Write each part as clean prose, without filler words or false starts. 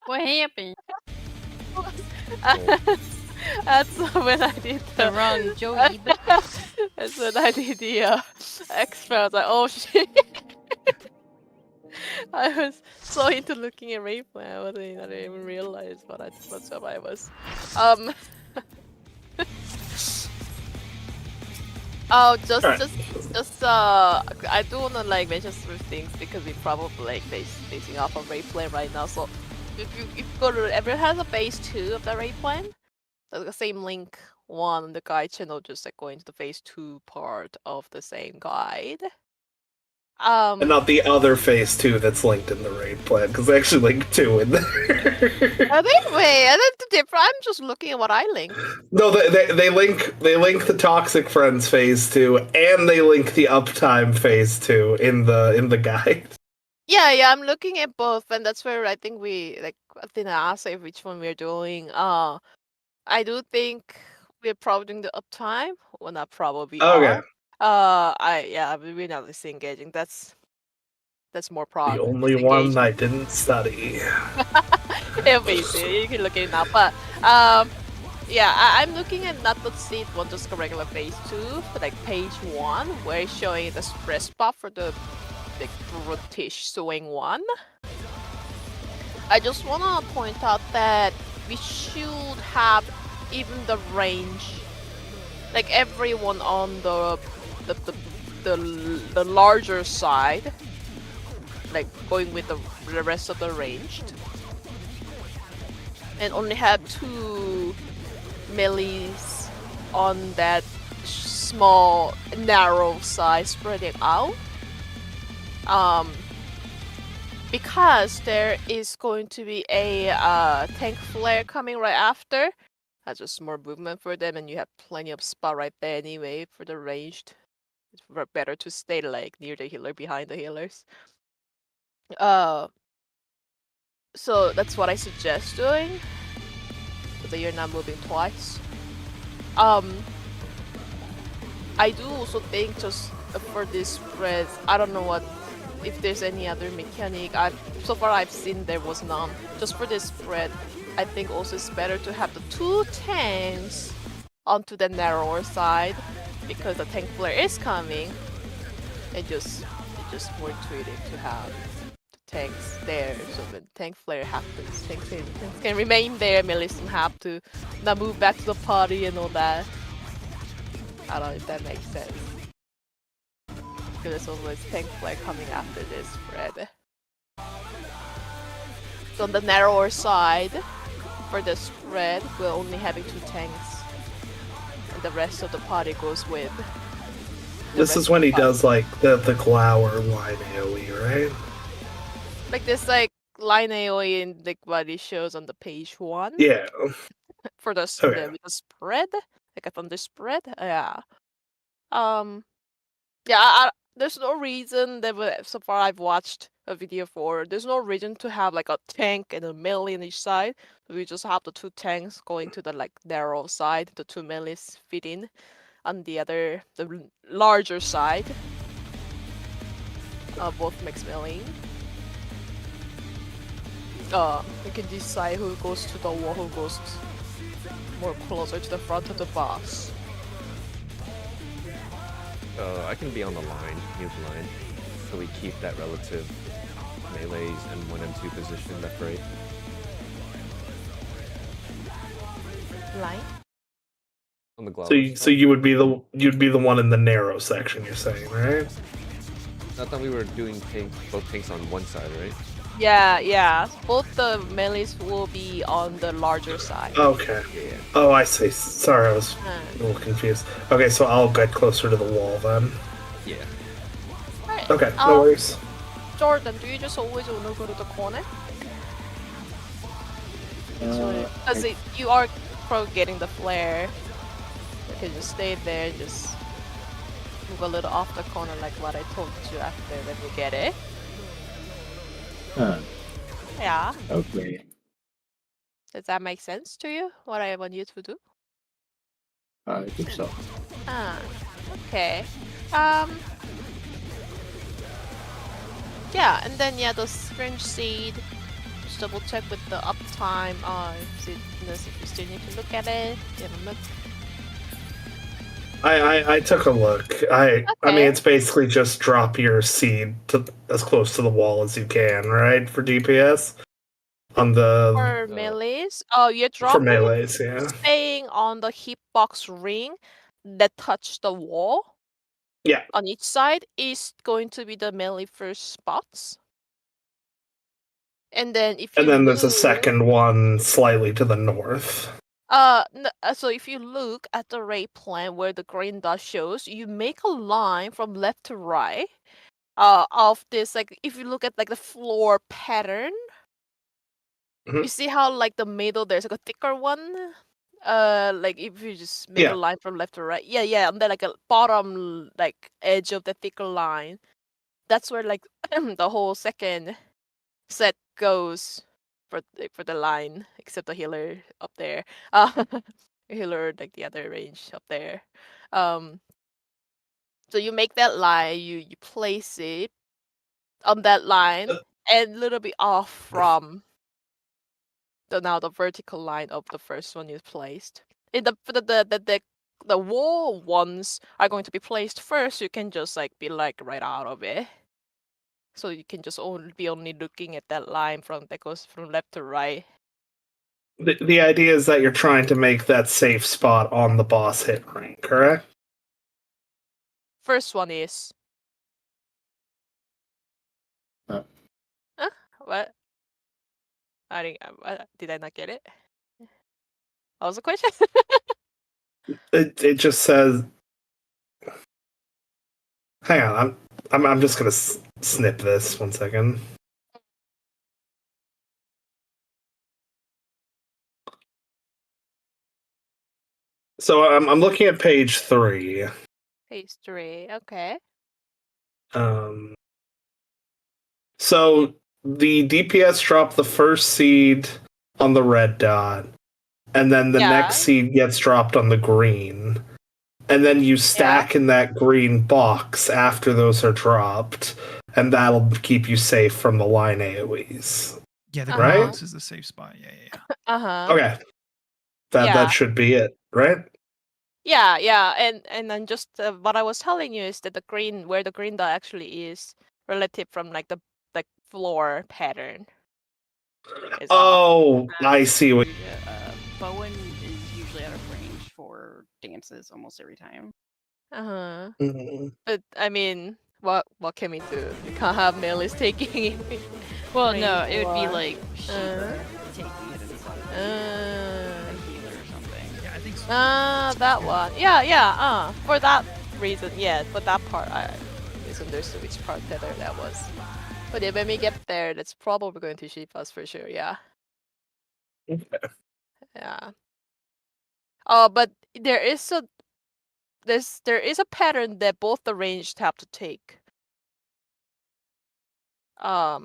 What happened? That's when I did The wrong Joey. That's when I did the expert. I was like, oh shit. I was so into looking at replay. I didn't even realize what job I was. Oh, Alright. I do wanna like mention some things because we probably like facing off of replay right now. So if you go to everyone has a phase 2 of the raid plan, the same link one on the guide channel, just like going to the phase 2 part of the same guide. And not the other phase 2 that's linked in the raid plan, because they actually link 2 in there. I think wait, I think the different. I'm just looking at what I linked. No, they link the Toxic Friends phase 2 and they link the Uptime phase 2 in the guide. Yeah, I'm looking at both, and that's where I think we like Athena asked if which one we're doing. I do think we're probably doing the uptime. Well, not probably Okay. are. We're not this engaging. That's more The probably only one I didn't study. It'll be easy. You can look at it now, but yeah, I'm looking at not the seed one, just a regular phase 2, but like page 1, where it's showing the spread spot for the British swing one. I just wanna point out that we should have even the range, like everyone on the larger side, like going with the rest of the ranged, and only have 2 melees on that small narrow side spreading out. Because there is going to be a tank flare coming right after. That's just more movement for them, and you have plenty of spot right there anyway for the ranged. It's better to stay like near the healer, behind the healers. So that's what I suggest doing, so that you're not moving twice. I do also think just for this spread, I don't know what if there's any other mechanic. So far I've seen there was none. Just for this spread, I think also it's better to have the 2 tanks onto the narrower side, because the tank flare is coming. It's just more intuitive to have the tanks there, so when tank flare happens, tanks can remain there. Melees don't have to not move back to the party and all that. I don't know if that makes sense. Because there's always tank flare coming after this spread. So on the narrower side, for the spread, we're only having 2 tanks. And the rest of the party goes with. This is when he does like the Glower line AoE, right? Like this line AoE in like what he shows on the page 1. Yeah. For the spread, with the spread, like a thunder spread. Yeah. Yeah. There's no reason that so far I've watched a video for. There's no reason to have like a tank and a melee on each side. We just have the 2 tanks going to the like narrow side. The 2 melees fit in on the larger side. Both mixed melee. You can decide who goes to the wall, who goes more closer to the front of the boss. I can be on the line, near the line, so we keep that relative melees and 1 and 2 position left right. Line? On the glove. So you'd be the one in the narrow section, you're saying, right? I thought we were doing both tanks on one side, right? Yeah. Both the melees will be on the larger side. Okay. Yeah. Oh, I see. Sorry, I was a little confused. Okay, so I'll get closer to the wall then. Yeah. Right. Okay, no worries. Jordan, do you just always want to go to the corner? Because you are probably getting the flare. You can just stay there and just move a little off the corner like what I told you after when you get it. Huh. Yeah. Okay. Does that make sense to you? What I want you to do? I think so. Okay. Yeah, and then the syringe seed. just double check with the uptime. If you still need to look at it. You have a look. I took a look. I mean, Okay. it's basically just drop your seed to as close to the wall as you can, right? For DPS on the For melees, oh, you're for dropping melees, yeah. staying on the hitbox ring that touch the wall. Yeah. On each side is going to be the melee first spots. And then if you And then there's a look- second one slightly to the north. So if you look at the ray plan where the green dot shows, you make a line from left to right. Of this, like if you look at like the floor pattern, Mhm. you see how like the middle there's like a thicker one. Like if you just make Yeah. a line from left to right, yeah, and then like a bottom like edge of the thicker line. That's where like the whole second set goes for the line, except the healer up there. Healer like the other range up there. So you make that line, you place it on that line, and a little bit off from the vertical line of the first one you placed. In the wall ones are going to be placed first. You can just like be like right out of it. So you can just only looking at that line that goes from left to right. The idea is that you're trying to make that safe spot on the boss hit ring, correct? First one is. Huh. What? Did I not get it? What was the question? It just says. Hang on, I'm just gonna snip this 1 second. So I'm looking at page 3. Page 3. Okay. So the DPS drop the first seed on the red dot, and then the Yeah. next seed gets dropped on the green. And then you stack in that green box after those are dropped, and that'll keep you safe from the line AoEs. Yeah, the Uh-huh. green Right? box is the safe spot. Yeah. Uh-huh. Okay. That Yeah. should be it, right? Yeah, and then just what I was telling you is that where the green dot actually is relative from like the floor pattern. Is all. Oh, I see what. Bowen is usually out of range for dances almost every time. Uh-huh. Mhm. But I mean, what can we do? We can't have melees taking it. Well, Range no, it would be or- like Shiva taking it instead of Uh, a healer or something. Yeah, I think so. that one. Yeah. For that reason, yeah. For that part, I misunderstood which part better that was. But yeah, when we get there, that's probably going to shape us for sure. Yeah. Okay. Yeah. But there is a pattern that both the ranged have to take. Yeah.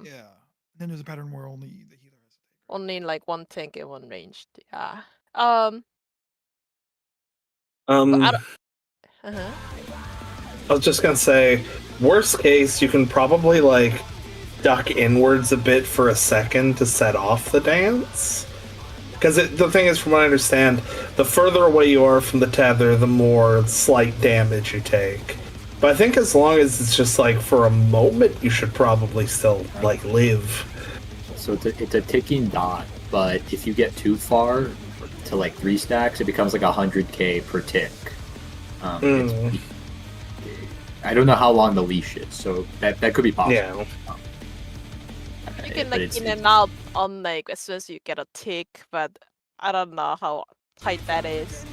Then there's a pattern where only the healer has to take. Only like one tank and one ranged. Yeah. I Uh-huh. was just gonna say, worst case, you can probably like duck inwards a bit for a second to set off the dance. Because the thing is, from what I understand, the further away you are from the tether, the more slight damage you take. But I think as long as it's just like for a moment, you should probably still like live. So it's a ticking dot, but if you get too far to like 3 stacks, it becomes like 100k per tick. Mm. I don't know how long the leash is, so that could be possible. Yeah. You can But like it's- in and out on like as soon as you get a tick, but I don't know how tight that is.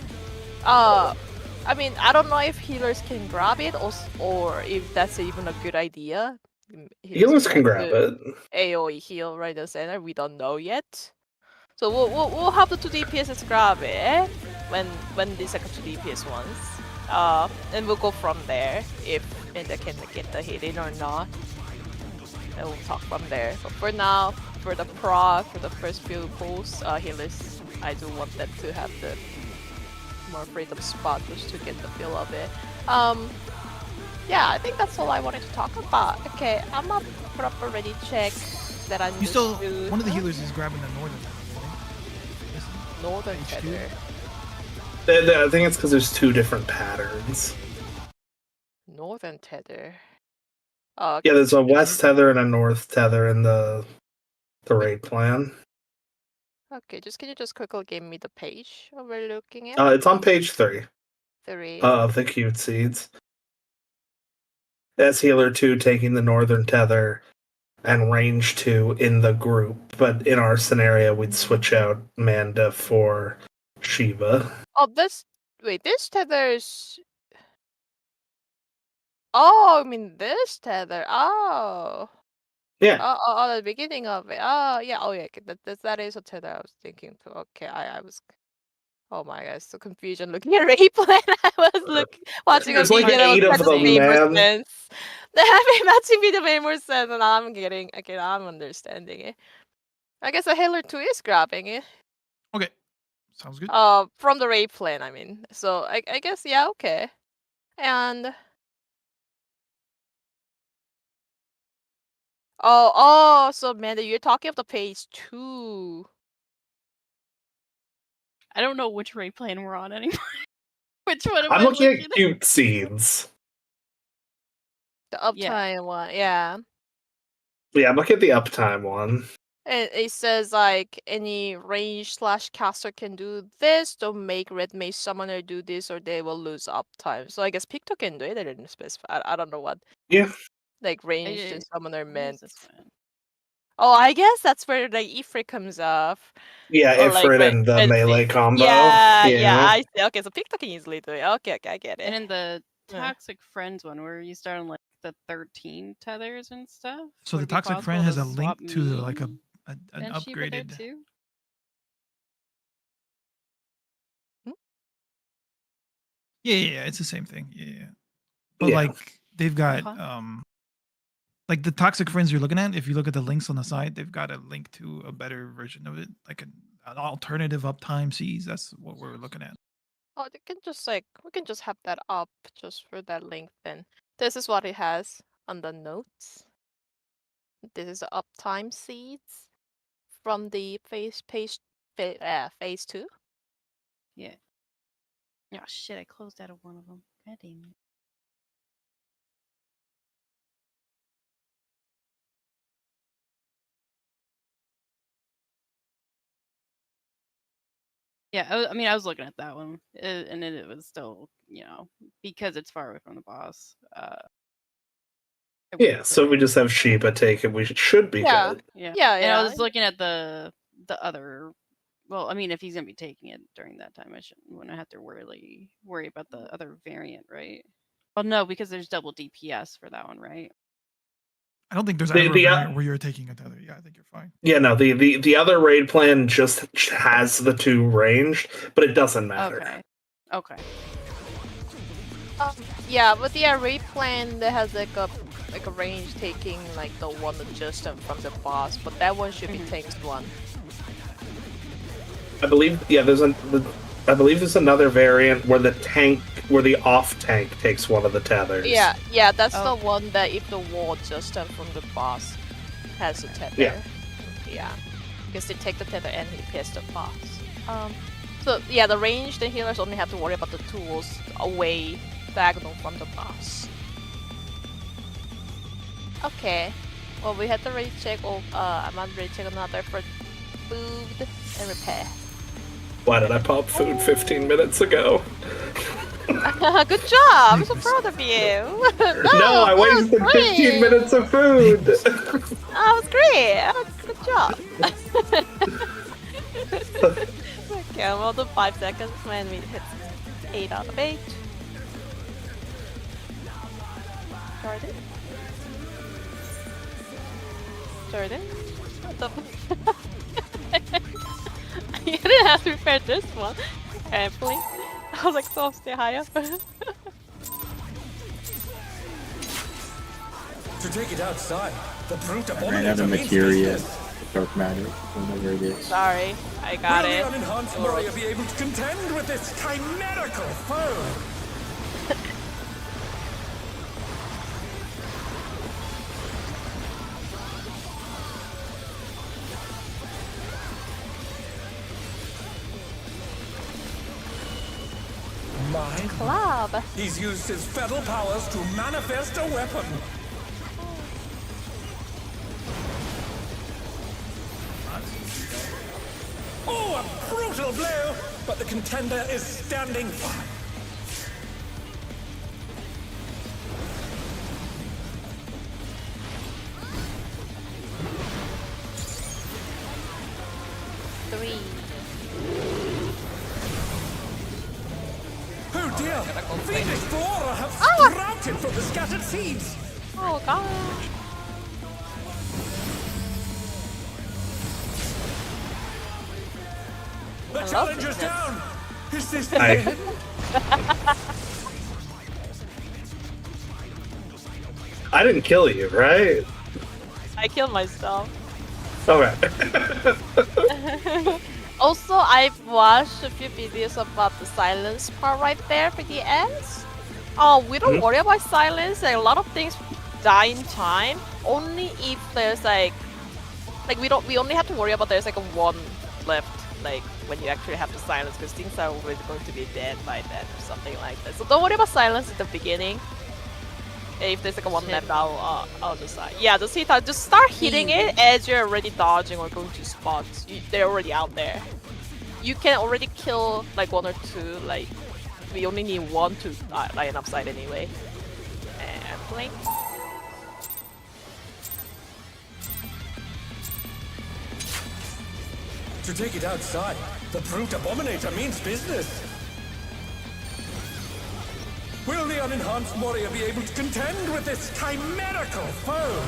I mean, I don't know if healers can grab it or if that's even a good idea. Healers can grab it. AoE heal right in the center. We don't know yet. So we'll have the 2 DPSs grab it when these are 2 DPS ones. And we'll go from there if Enda can get the hit in or not. And we'll talk from there. But for now, for the proc, for the first few pulls, healers, I do want them to have the more freedom spot just to get the feel of it. Yeah, I think that's all I wanted to talk about. Okay, I'm gonna put up a ready check that I You still understood. one of the healers is grabbing the northern tether, right? Northern HQ? tether. I think it's because there's two different patterns. Northern tether. Oh, Yeah, there's a west tether and a north tether in the raid plan. okay. Can you just quickly give me the page we're looking at? It's on page 3 3. of the cute seeds. That's healer 2 taking the northern tether and range 2 in the group. But in our scenario, we'd switch out Manda for Shiva. Oh, this tether's. Oh, I mean this tether. Oh. Yeah. Oh, the beginning of it. Oh, yeah. Oh, yeah. That is a tether I was thinking too. Okay, I was. Oh my god, so confusion looking at Ray plan. I was watching a There's like video that 8 was of them, made more man. sense. The matching video made more sense, and I'm getting. Okay, I'm understanding it. I guess a healer 2 is grabbing it. Okay. Sounds good. From the Ray plan, I mean. So I guess yeah, okay. And so Amanda, you're talking of the page 2. I don't know which rate plan we're on anymore. Which one am I'm I looking looking at cute seeds. The uptime one, yeah. Yeah, I'm looking at the uptime one. And it says like any range / caster can do this. Don't make red mage summoner do this, or they will lose uptime. So I guess Picto can do it. They didn't specify. I don't know what. Yeah. Like ranged and summoner Where is meant. this one? Oh, I guess that's where the Ifrit comes off. Yeah, Or, like, Ifrit and the red melee mage. combo. Yeah, I see. Okay, so Picto can easily do it. Okay, I get it. And in the Yeah. Toxic Friends one, where you start on like the 13 tethers and stuff. So would the it be Toxic Friend possible has to a link swap to me like an and Shiva there upgraded. too? Yeah, it's the same thing. Yeah. But Yeah. like they've got Uh-huh. like the Toxic Friends you're looking at, if you look at the links on the side, they've got a link to a better version of it, like an alternative uptime seas. That's what we're looking at. Oh, they can just we can just have that up just for that link then. This is what it has on the notes. This is the uptime seeds from the phase 2. Yeah. Oh shit! I closed out of one of them. God damn it. Yeah, I was looking at that one, and it was still, because it's far away from the boss. Yeah, so we just have Shiva take it. We should be Yeah. good. Yeah. Yeah, And I yeah. was looking at the other. Well, I mean, if he's gonna be taking it during that time, wouldn't have to worry about the other variant, right? Well, no, because there's double DPS for that one, right? I don't think there's The- ever the, a uh, variant where you're taking a tether. Yeah, I think you're fine. Yeah, no, the other raid plan just has the 2 ranged, but it doesn't matter. Okay. Yeah, but the array plan that has like a range taking like the one adjustment from the boss, but that one should be tanks 1. I believe there's another variant where the off tank takes one of the tethers. Yeah, that's the one that if the wall adjustment from the boss has a tether. Yeah. Yeah, because they take the tether and he pierces the boss. So yeah, the ranged and healers only have to worry about the tools away diagonal from the boss. Okay. Well, we had to rate check. I'm gonna rate check another for food and repair. Why did I pop food 15 minutes ago? Good job! I'm so proud of you. No, I wasted 15 minutes of food. That was great. Good job. Okay, we'll do 5 seconds when we hit 8 out of 8. Jordan? What the You didn't have to repair this one. Carefully. I was like, so stay high up. To take it outside, the brute I ran out of materia, dark matter, whatever it is. Sorry, I got Will it. the unenhanced warrior be able to contend with this chimerical foe? Mine. Club. He's used his fetal powers to manifest a weapon. Oh, a brutal blow! But the contender is standing fine. Three. Oh dear! Phoenix Flora have sprouted from the scattered seeds! Oh god. The challenger's down! Is this the I- end? I didn't kill you, right? I killed myself. Okay. Also, I've watched a few videos about the silence part right there for the ends. Oh, we don't worry about silence. Like, a lot of things die in time. Only if there's like we only have to worry about there's like a one left. Like when you actually have to silence, because things are always going to be dead by then or something like that. So don't worry about silence at the beginning. If there's like a one left, I'll decide. Yeah, just hit. Just start hitting it as you're already dodging or going to spots. They're already out there. You can already kill like one or two. Like we only need one to line upside anyway. And blink. To take it outside, the brute abominator means business. Will the unenhanced warrior be able to contend with this chimerical foe?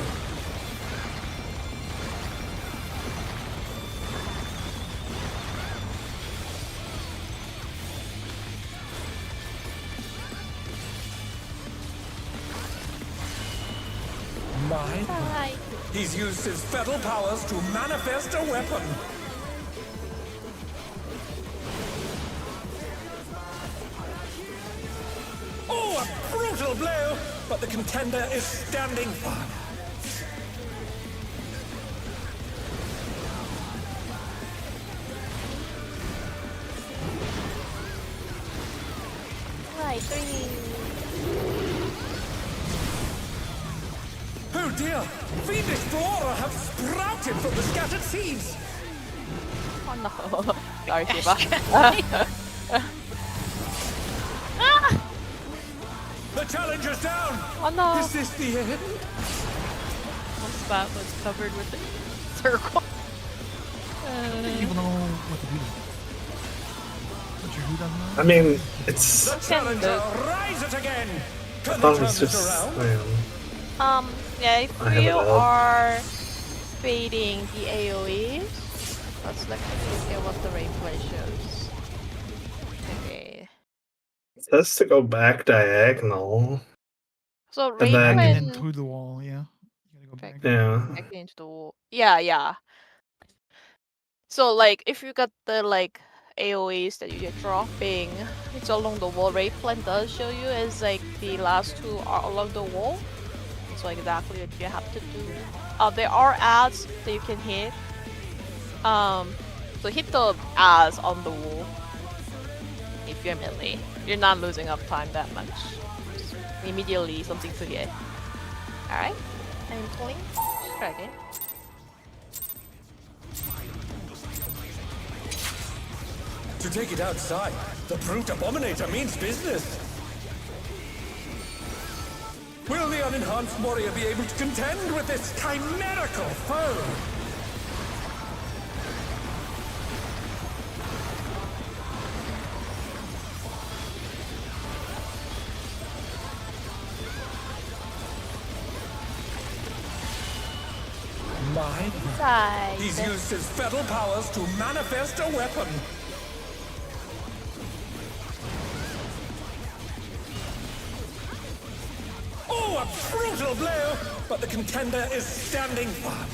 Mine? Bye. He's used his fetal powers to manifest a weapon. Oh, a brutal blow! But the contender is standing firm. Right, 3. Oh dear! Phoenix Flora have sprouted from the scattered seeds! Oh no. Sorry, Shiva. The challenger's down! Oh no. Is this the end? One spot was covered with a circle. People don't know what to do. But your who doesn't know? I mean, it's. The challenger rise it again! I Can thought they it was turn this just. around? Man. Yeah, if I have you it all. are fading the AoEs, let's look at what the replay shows. Okay. It says to go back diagonal. So And then- Back and then Rayquaza through the wall, yeah. You gotta go Back. back. Yeah. back into the wall. Yeah. So like if you got the like AoEs that you're dropping, it's along the wall. Rayplan does show you as like the last two are along the wall. So exactly what you have to do. There are ads that you can hit. So hit the ads on the wall. If you're melee, you're not losing up time that much. Just immediately something to hit. All right, I'm pulling. Try again. To take it outside, the brute abominator means business. Will the unenhanced warrior be able to contend with this chimerical foe? Mine? Side. He's used his fetal powers to manifest a weapon. Oh, a brutal blow! But the contender is standing firm.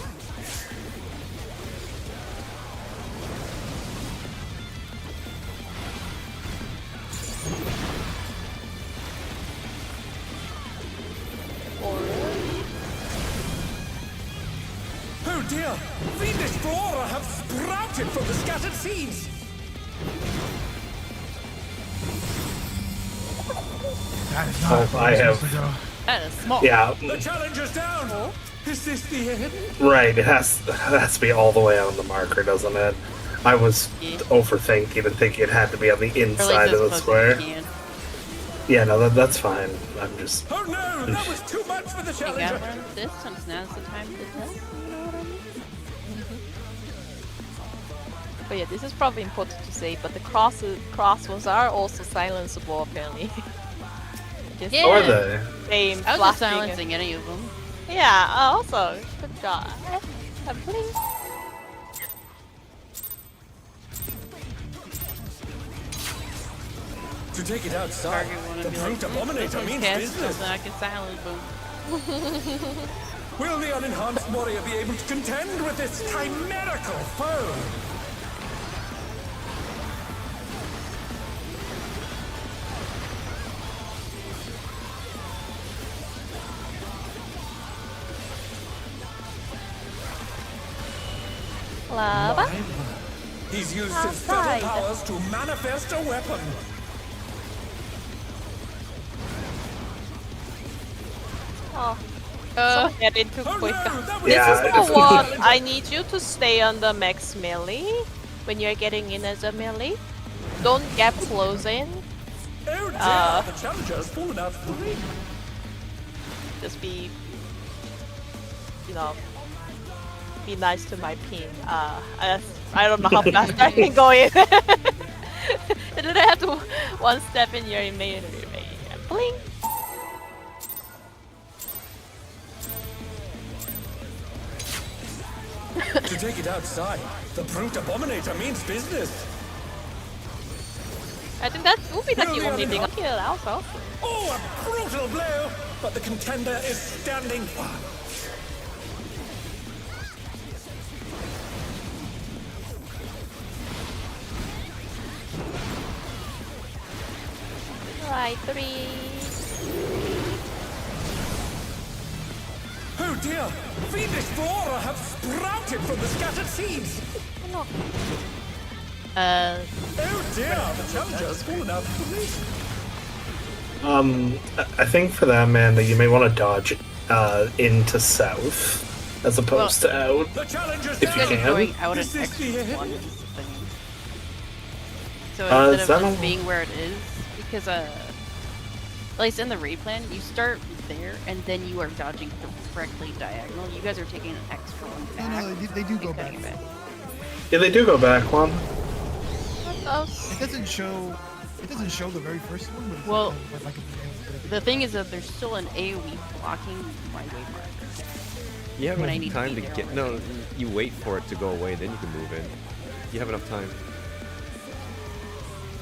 Oh dear! Fiendish Flora have sprouted from the scattered seeds! That is not Oh, where I we're have- supposed to go. That is small. Yeah, The challenger's down! Is this the end? right. It has to be all the way on the marker, doesn't it? I was Yeah. overthinking and thinking it had to be on the Or at inside least of the as close as square. you can. Yeah, no, that's fine. I'm just. Oh no, that was too much for the You gotta challenger! learn the distance. Now's the time to test. You know what I mean? But yeah, this is probably important to say, but the crossbows are also silenceable apparently. Just Yeah. Or they? same I was just flashing. silencing any of them. Yeah, also, good job. Blink. To take it outside, Target one the and be like, brute "Hmm, this abominator one's means cast business. something I can silence them. Will the unenhanced warrior be able to contend with this chimerical foe? Lava. He's used his feather Outside. powers to manifest a weapon. Oh, so get into Oh quick. no, that was This Yeah, is it's- the one. I need you to stay on the max melee when you're getting in as a melee. Don't get close in. Oh dear, the challenger has fallen out of the ring. Just be, be nice to my pin. I don't know how fast I can go in. And then I have to one step in your melee. Blink. To take it outside, the brute abominator means business. I think that will be the Will the only thing I unenhanced- kill also. Oh, a brutal blow! But the contender is standing firm. Right, 3. Oh dear! Fiendish flora have sprouted from the scattered seeds! No. Oh dear! The challenger has fallen out of the ring. I think for that, Amanda, you may want to dodge into south as opposed to out. The challenger's If you down. can. Going out an This is extra the end. one is the thing. So Is instead that of just a- being where it is, because at least in the raid plan, you start there and then you are dodging directly diagonal. You guys are taking an extra one No, back. no, they do go and back. cutting it Yeah, they do go back one. It doesn't show. It doesn't show the very first one, but it's Well, like a, The thing is that there's still an AoE blocking my wave marker. You have When I enough need to time be to there get. No, you wait for it to go away, then you can move in. You have enough time.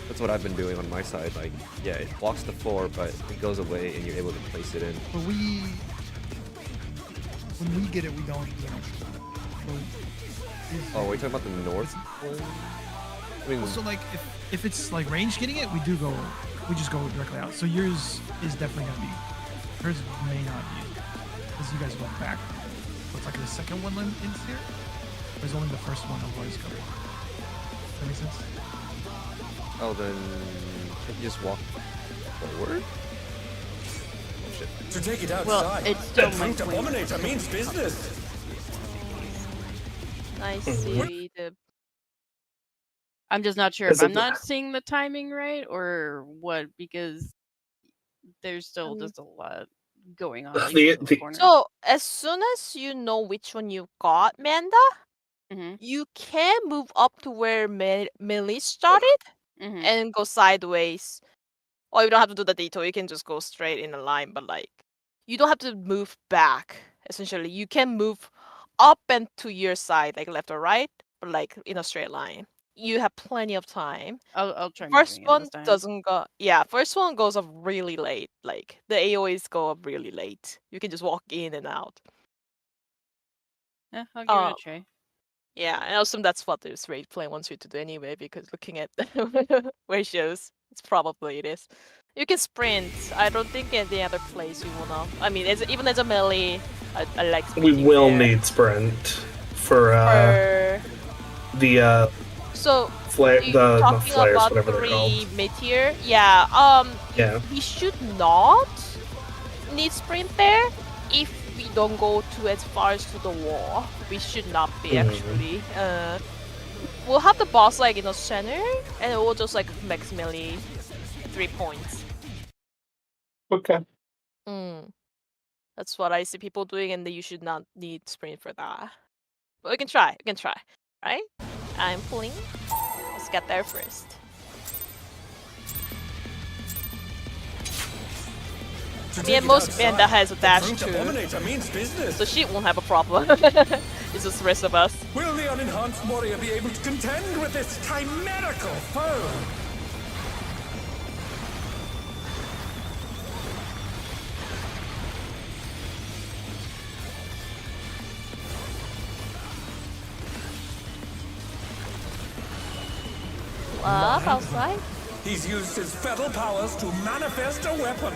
That's what I've been doing on my side. Like, yeah, it blocks the floor, but it goes away, and you're able to place it in. but when we get it, we don't. Oh, we're talking about the north one? I mean, So like if it's like range getting it, we just go directly out. So yours is definitely gonna be. Hers may not be, because you guys went back. So it's like the second one in here. There's only the first one of ours covered. Does that make sense? oh, then can't you just walk forward? Oh, shit. To take it outside, Well, it's still the my brute wave. abominator means business. Nice Mhm. see the I'm just not sure if Is it I'm the- not seeing the timing right or what, because there's still Um, just a lot going on. The- at least in the- corner. So as soon as you know which one you got, Manda, Mhm, you can move up to where melee started mhm. and go sideways. Or you don't have to do the detour, you can just go straight in a line, but like you don't have to move back, essentially. You can move up and to your side, like left or right, but like in a straight line. You have plenty of time. I'll try. First moving it one this time. doesn't go. Yeah, first one goes up really late. Like the AOEs go up really late. You can just walk in and out. Yeah, I'll give it um, a try. Yeah, I assume that's what this raid play wants you to do anyway, because looking at the ratios, it's probably it is. You can sprint. I don't think any other place you wanna. I mean, even as a melee, I like. We sprinting will there. need sprint for For the So Flare, you the not talking flares, about whatever they're 3 called. meteor? Yeah. Yeah. We should not need sprint there if we don't go to as far as to the wall. We should not be Mhm. actually. We'll have the boss like in the center, and it will just like max melee 3 points. Okay. That's what I see people doing, and you should not need sprint for that. But we can try. We can try. Right? I'm pulling. Let's get there first. Me and most Panda has a dash too, Abominator means business. so she won't have a problem. It's just the rest of us. Will the unenhanced warrior be able to contend with this chimerical foe? Love outside. He's used his fetal powers to manifest a weapon.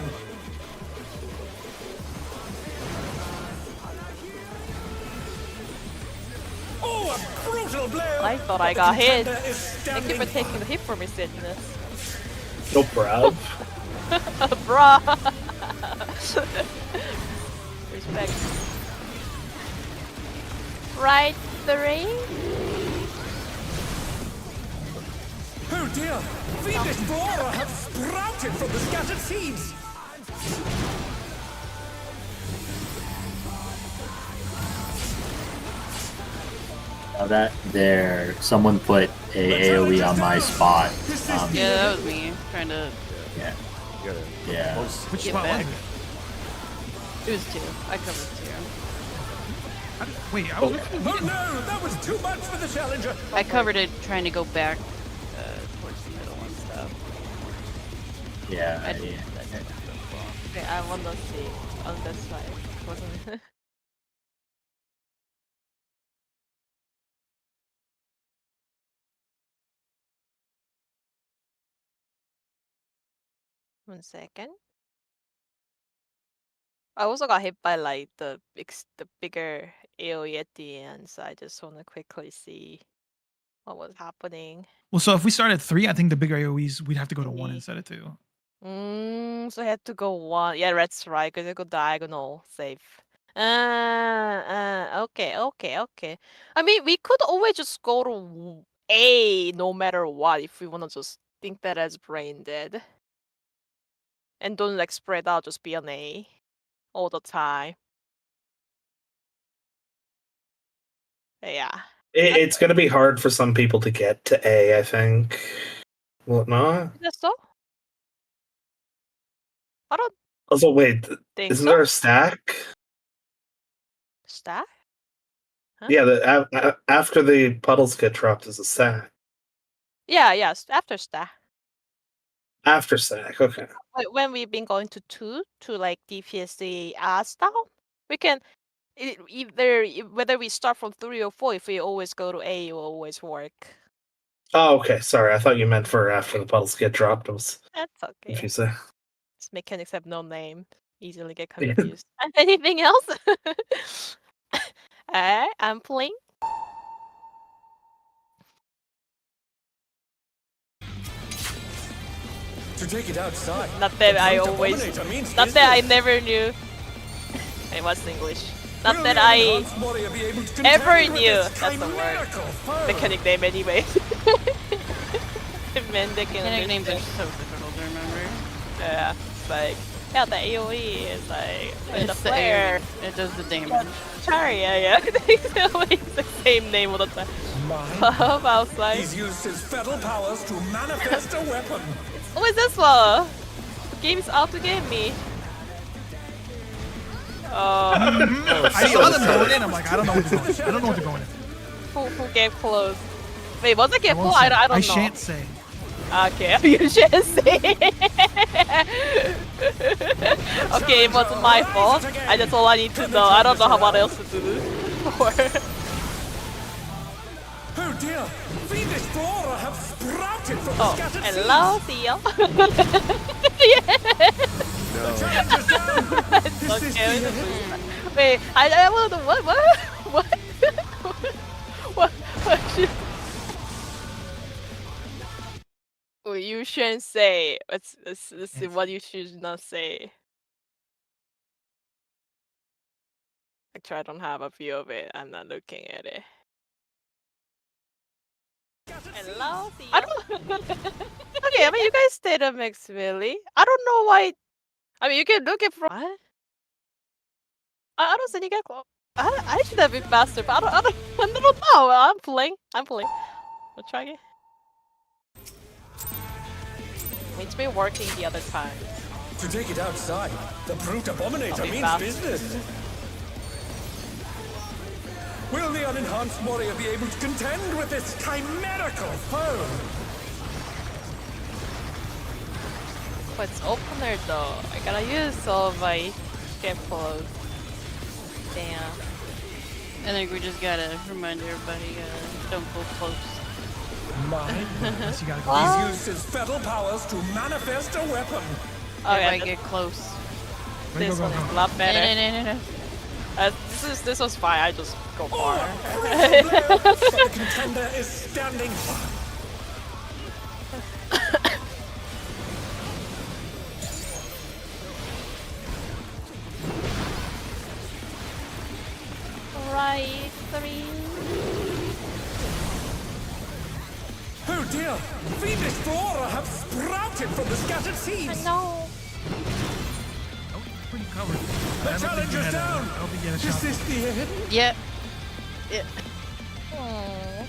Oh, a brutal blow! I thought I But the got hit. contender is Thank you for standing taking the hit for me, Sidness. No bruv. Bruh. Respect. Right, 3. Oh dear! Fiendish flora have sprouted from the scattered seeds! Now that there, someone put a AOE on my spot. Yeah, that was me trying to. Yeah. You gotta Yeah. Which Get spot back. was it? It was 2. I covered 2. Wait, I was looking Oh no! That was too much for the challenger! I covered it trying to go back towards the middle and stuff. Yeah. I did. yeah. Okay, I want to see on this side. Wasn't One second. I also got hit by like the bigger AoE at the end, so I just want to quickly see what was happening. Well, so if we start at 3, I think the bigger AoEs, we'd have to go to 1 Mhm. instead of 2. So I had to go 1. Yeah, that's right, because I go diagonal safe. Okay. I mean, we could always just go to A no matter what if we want to just think that as brain dead. And don't like spread out, just be an A all the time. Yeah. It's going to be hard for some people to get to A, I think. Will it not? Is that so? I don't Also, wait, think isn't so. there a stack? Stack? Huh? Yeah, after the puddles get dropped is a stack. Yeah, after stack. After stack, okay. When we've been going to 2 to like DPS the ass down, we can either whether we start from 3 or 4. If we always go to A, it will always work. Oh, okay. Sorry, I thought you meant for after the puddles get dropped. I was That's okay. confused there. These mechanics have no name. Easily get Yeah. confused. Anything else? Alright, I'm playing. To take it outside. Not that the I Brute always. Abominator means Not that I business. never knew. Hey, what's English? Not Will that the I unenhanced warrior be able to ever contend with knew. this That's the word. chimerical foe? Mechanic name anyway. Man, they can Mechanic names are understand. so difficult to remember. Yeah, it's like yeah, the AOE is like the It's the flare. AoE. It does the damage. Sorry, yeah. It's always the same name all the time. Puff outside. He's used his fetal powers to manifest a weapon. Oh, is this one? The game's out to get me. I saw them going in. I'm like, I don't know what to go in. I don't know what to go in. Who gave close? Wait, was it I get won't full? say. I don't know. I shan't say. Okay, you should say. Okay, it wasn't my fault. That's all I need to know. I don't know what else to do. Oh dear! Fiendish flora have sprouted from the Oh, scattered hello, Theo. seeds. Challenger's down. Is this Okay, the end? wait, I want to what? What? What? What? you shouldn't say. Let's see what you should not say. Actually, I don't have a view of it. I'm not looking at it. Hello, I don't. Okay, I mean, you guys stayed a mix, really. I don't know why. I mean, you can look it from. What? I don't think you get close. I should have been faster, but I don't know. I'm playing. We'll try again. It's been working the other time. To take it outside, the brute abominator be means fast. business. Will the unenhanced warrior be able to contend with this chimerical foe? But it's opener though. I gotta use all of my scapula. Damn. I think we just gotta remind everybody, don't go close. Mine. Unless you gotta go. What? He's used his fetal powers to manifest a weapon. Oh If yeah, I get close. this Go, one go, is go. a lot better. No. This was fine. I just go Oh, far. a brilliant blow! But the contender is standing firm. Right, 3. Oh dear! Fiendish flora have sprouted from the scattered seeds! No. Oh, pretty covered. The I don't think challenge you is had a- down! I don't think you had a Is shot. this the end? Yeah.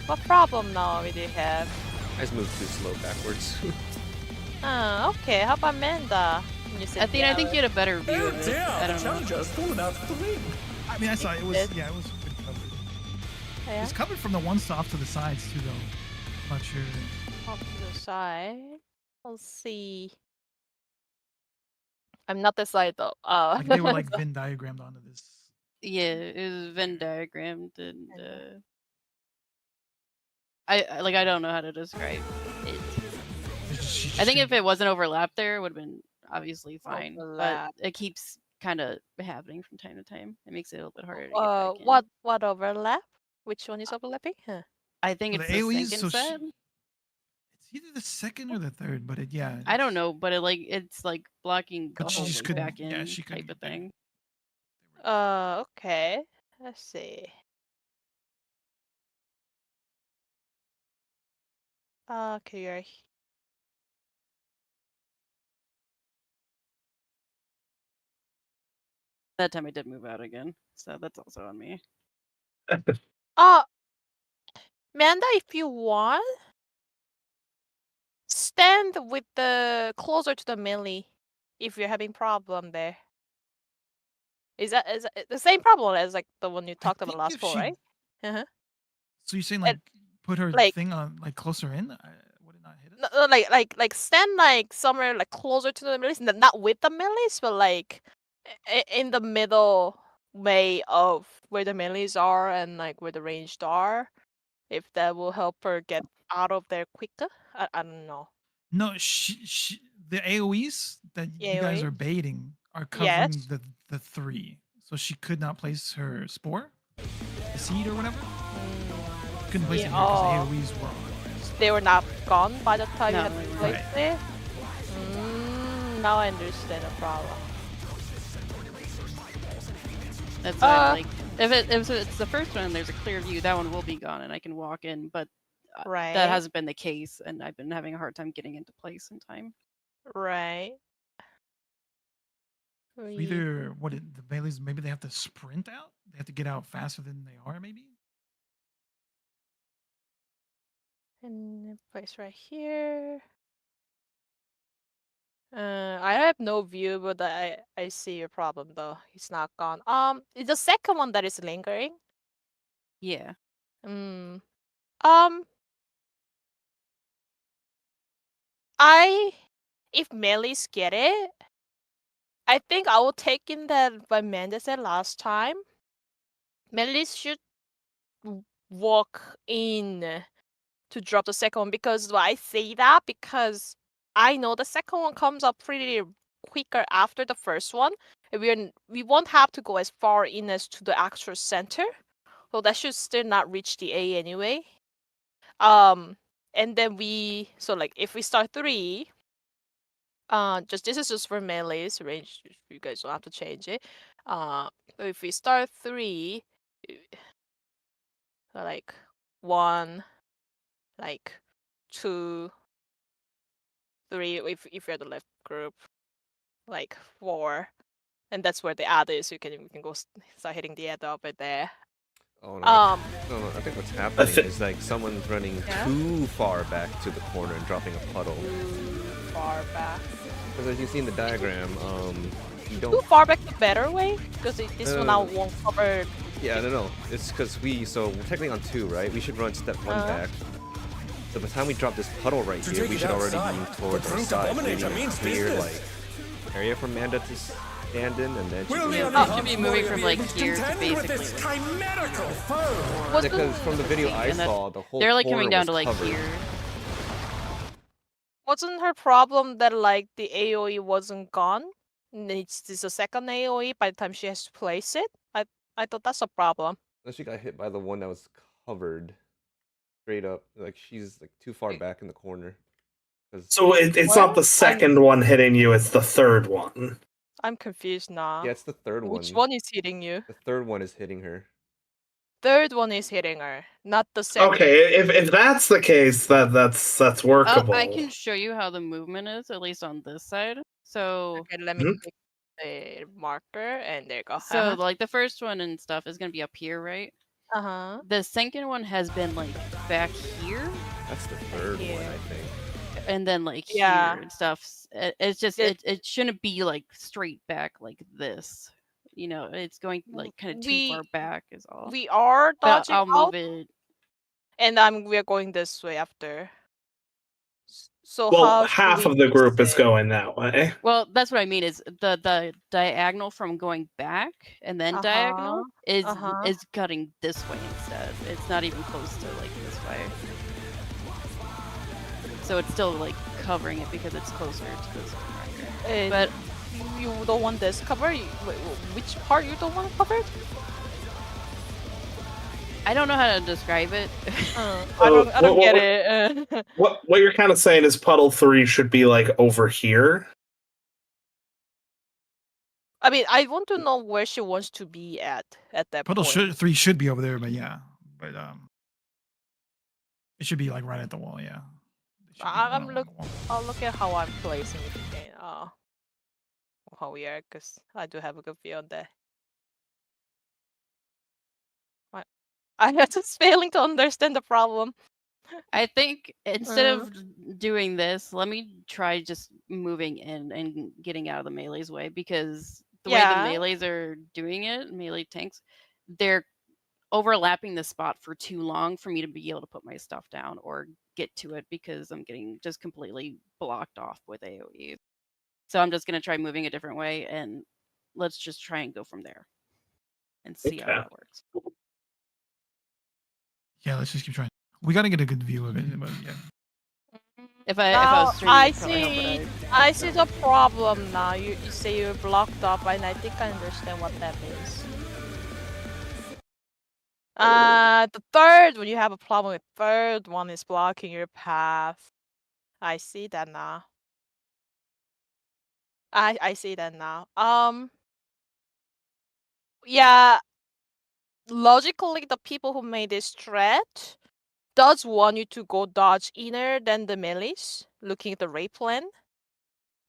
What problem now we do have? I just moved too slow backwards. Okay. How about Amanda? You said I think you had a better view Oh of it. dear! I The don't know. challenger's fallen out of the ring. I mean, I saw it. It was It- yeah, it was good covered. Yeah. It's covered from the one off to the sides too, though. I'm not sure. Off to the side. Let's see. I'm not the side though. Like they were like Venn diagrammed onto this. Yeah, it was Venn diagrammed and I don't know how to describe it. I think if it wasn't overlapped there, it would have been obviously fine. Overlap. But it keeps kind of happening from time to time. It makes it a little bit harder to get back in. what overlap? Which one is overlapping? Huh. I think Well, it's the the AoEs, second so set. it's either the second or the third, but yeah. I don't know, but it's like blocking the But she whole just way couldn't- back in yeah, she couldn't type of get back. thing. Okay. Let's see. Okay, you're That time I did move out again, so that's also on me. Amanda, if you want, stand with the closer to the melee if you're having problem there. Is that the same problem as like the one you talked about think last if fall, she- right? Uh-huh. So you're saying like put her like- thing on like closer in? Would it not hit us? No, like stand like somewhere like closer to the melees, not with the melees, but like in the middle way of where the melees are and like where the ranged are. If that will help her get out of there quicker, I don't know. No, she the AoEs that you guys AoE? are baiting are covering Yes. the 3. So she could not place her spore, the seed or whatever. Couldn't place it Yeah, here because oh. the AoEs were on. They were not gone by the time you No, had they to weren't. place it. Now I understand the problem. That's why I'm like if it's the first one and there's a clear view, that one will be gone and I can walk in, but Right. that hasn't been the case and I've been having a hard time getting into place in time. Right. So either the Baileys, maybe they have to sprint out. They have to get out faster than they are. Maybe. And place right here. I have no view, but I see your problem though. It's not gone. It's the second one that is lingering. Yeah. If melees get it, I think I will take in that what Amanda said last time. Melees should walk in to drop the second one because I say that because I know the second one comes up pretty quicker after the first one. And we won't have to go as far in as to the actual center, so that should still not reach the A anyway. and then if we start 3, this is just for melee's range. You guys don't have to change it. If we start 3, like 1, like 2, 3. If you're the left group, like 4, and that's where the ad is. We can go start hitting the ad over there. Oh no! Um, No, I think what's happening thi- is like someone's running Yeah? too far back to the corner and dropping a puddle. too far back. Because as you see in the diagram, you Too don't. far back the better way, because this one now won't cover. Yeah, no. It's because we're technically on 2, right? We should run step 1 back. So by the time we drop this puddle right To here, take we it should already outside, be towards the our brute side. abominator So we need means a clear business. like area for Manda to stand in, and then she Will can the get it should be moving from, like, able to here to contend with this basically, chimerical foe? Wasn't- Because from the video I And that- saw, the whole They're like corner coming down was to like covered. here. Wasn't her problem that like the AOE wasn't gone? And it's a second AOE by the time she has to place it? I thought that's a problem. Unless she got hit by the one that was covered straight up. Like she's like too far back in the corner. 'Cause- So it's What? not the second one hitting you; it's the third one. I'm confused now. yeah, it's the third one. Which one is hitting you? The third one is hitting her. Third one is hitting her, not the second. Okay, if that's the case, that's workable. I can show you how the movement is, at least on this side. So, Okay, let me Mhm. click the marker, and there you go. so like the first one and stuff is gonna be up here, right? uh-huh. The second one has been like back here, That's the third one, Yeah. I think. and then like Yeah. here and stuff. It's just it shouldn't be like straight back like this. You know, it's going like kind of too far back is all. We are But dodging I'll out, move it. and we're going this way after. So Well, how should half we of the group is proceed? going that way. Well, that's what I mean. Is the diagonal from going back and then diagonal is uh-huh. cutting this way instead. It's not even close to like this way. So it's still like covering it because it's closer to this one right here. But But you don't want this covered? Which part you don't want covered? I don't know how to describe it. I don't what- get it. What you're kind of saying is puddle 3 should be like over here. I mean, I want to know where she wants to be at that Puddle point. 3 should be over there, but yeah. But it should be like right at the wall, yeah. It should be I'm along look- the wall. I'll look at how I'm placing it again. How we are, because I do have a good view on that. What? I'm just failing to understand the problem. I think instead of doing this, let me try just moving in and getting out of the melee's way, because the way Yeah. the melees are doing it, melee tanks, they're overlapping the spot for too long for me to be able to put my stuff down or get to it, because I'm getting just completely blocked off with AoE. So I'm just going to try moving a different way, and let's just try and go from there and see how Okay. that works. Yeah, let's just keep trying. We gotta get a good view of it, but yeah. If I Now, was streaming, I it'd probably help, see. but I see the problem now. You say you're blocked off, and I think I understand what that means. The third, when you have a problem with third one, is blocking your path. I see that now. I see that now. Yeah. Logically, the people who made this threat does want you to go dodge inner than the melees, looking at the raid plan.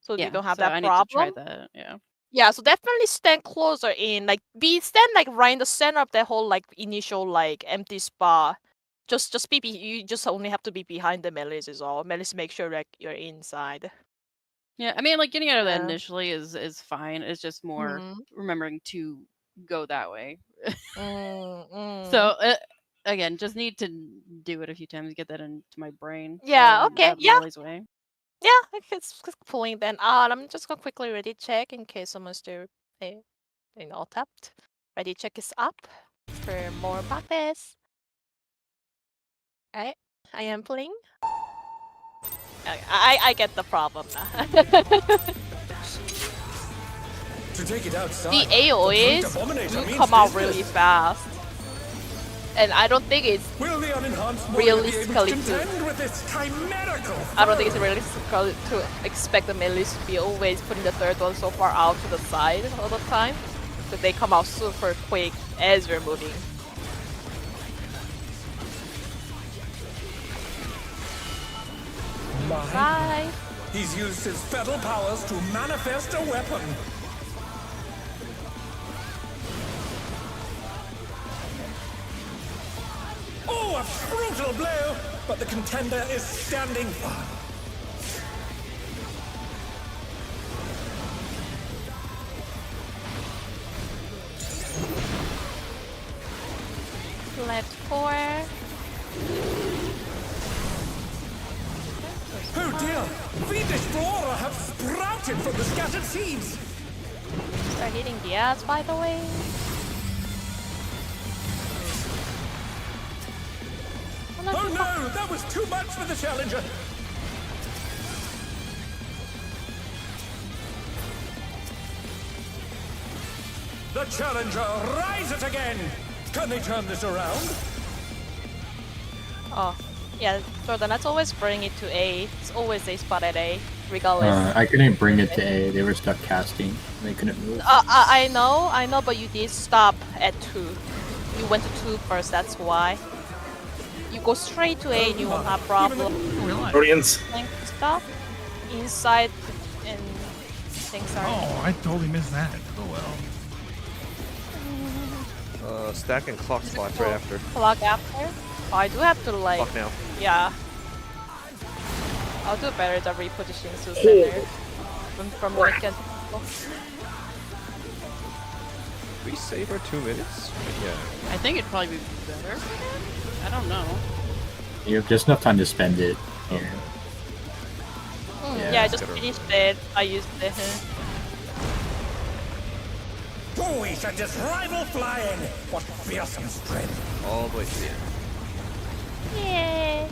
So yeah, you don't have so that I problem. need to try that. Yeah. Yeah, so definitely stand closer in. Like stand like right in the center of that whole like initial like empty spot. Just be you just only have to be behind the melees is all. Melees make sure like you're inside. Yeah, I mean, like getting out of that Yeah. initially is fine. It's just more Mhm. remembering to go that way. Mm. So again, just need to do it a few times, get that into my brain. Yeah, I'm okay, out of yeah. Molly's way. Yeah, it's pulling then. I'm just gonna quickly ready check in case someone's still all tapped. Ready check is up for more practice. Alright, I am playing. I get the problem now. To take it outside, The AoEs brute abominator do means come out business. really fast. And I don't think it's Will the unenhanced warrior be able to Realistically, too. contend with this chimerical I don't think it's foe? realistic to expect the melees to be always putting the third one so far out to the side all the time. Because they come out super quick as you're moving. Bye. He's used his fetal powers to manifest a weapon. Oh, a brutal blow! But the contender is standing firm. Left 4. Oh dear! Fiendish flora have sprouted from the scattered seeds! Start hitting Diaz, by the way. Oh no! That was too much for the challenger! The challenger rises again! Can they turn this around? Oh, yeah, Jordan, let's always bring it to A. It's always a spot at A, regardless. I couldn't bring it to A. They were stuck casting. They couldn't move. I know, but you did stop at 2. You went to 2 first, that's why. You go straight to A and you won't have problem. Guardians. Link stuff inside and things are. Oh, I totally missed that. Oh well. Stack and clock spots right after. Clock after? Oh, I do have to like. Clock now. Yeah. I'll do better than repositioning to center. From weekend. We save our 2 minutes? Yeah. I think it'd probably be better. I don't know. You have just enough time to spend it here. Yeah, I just gotta- finished it. I used it. Oh, we sent his rival flying! What fearsome strength! All the way to the end. Yay!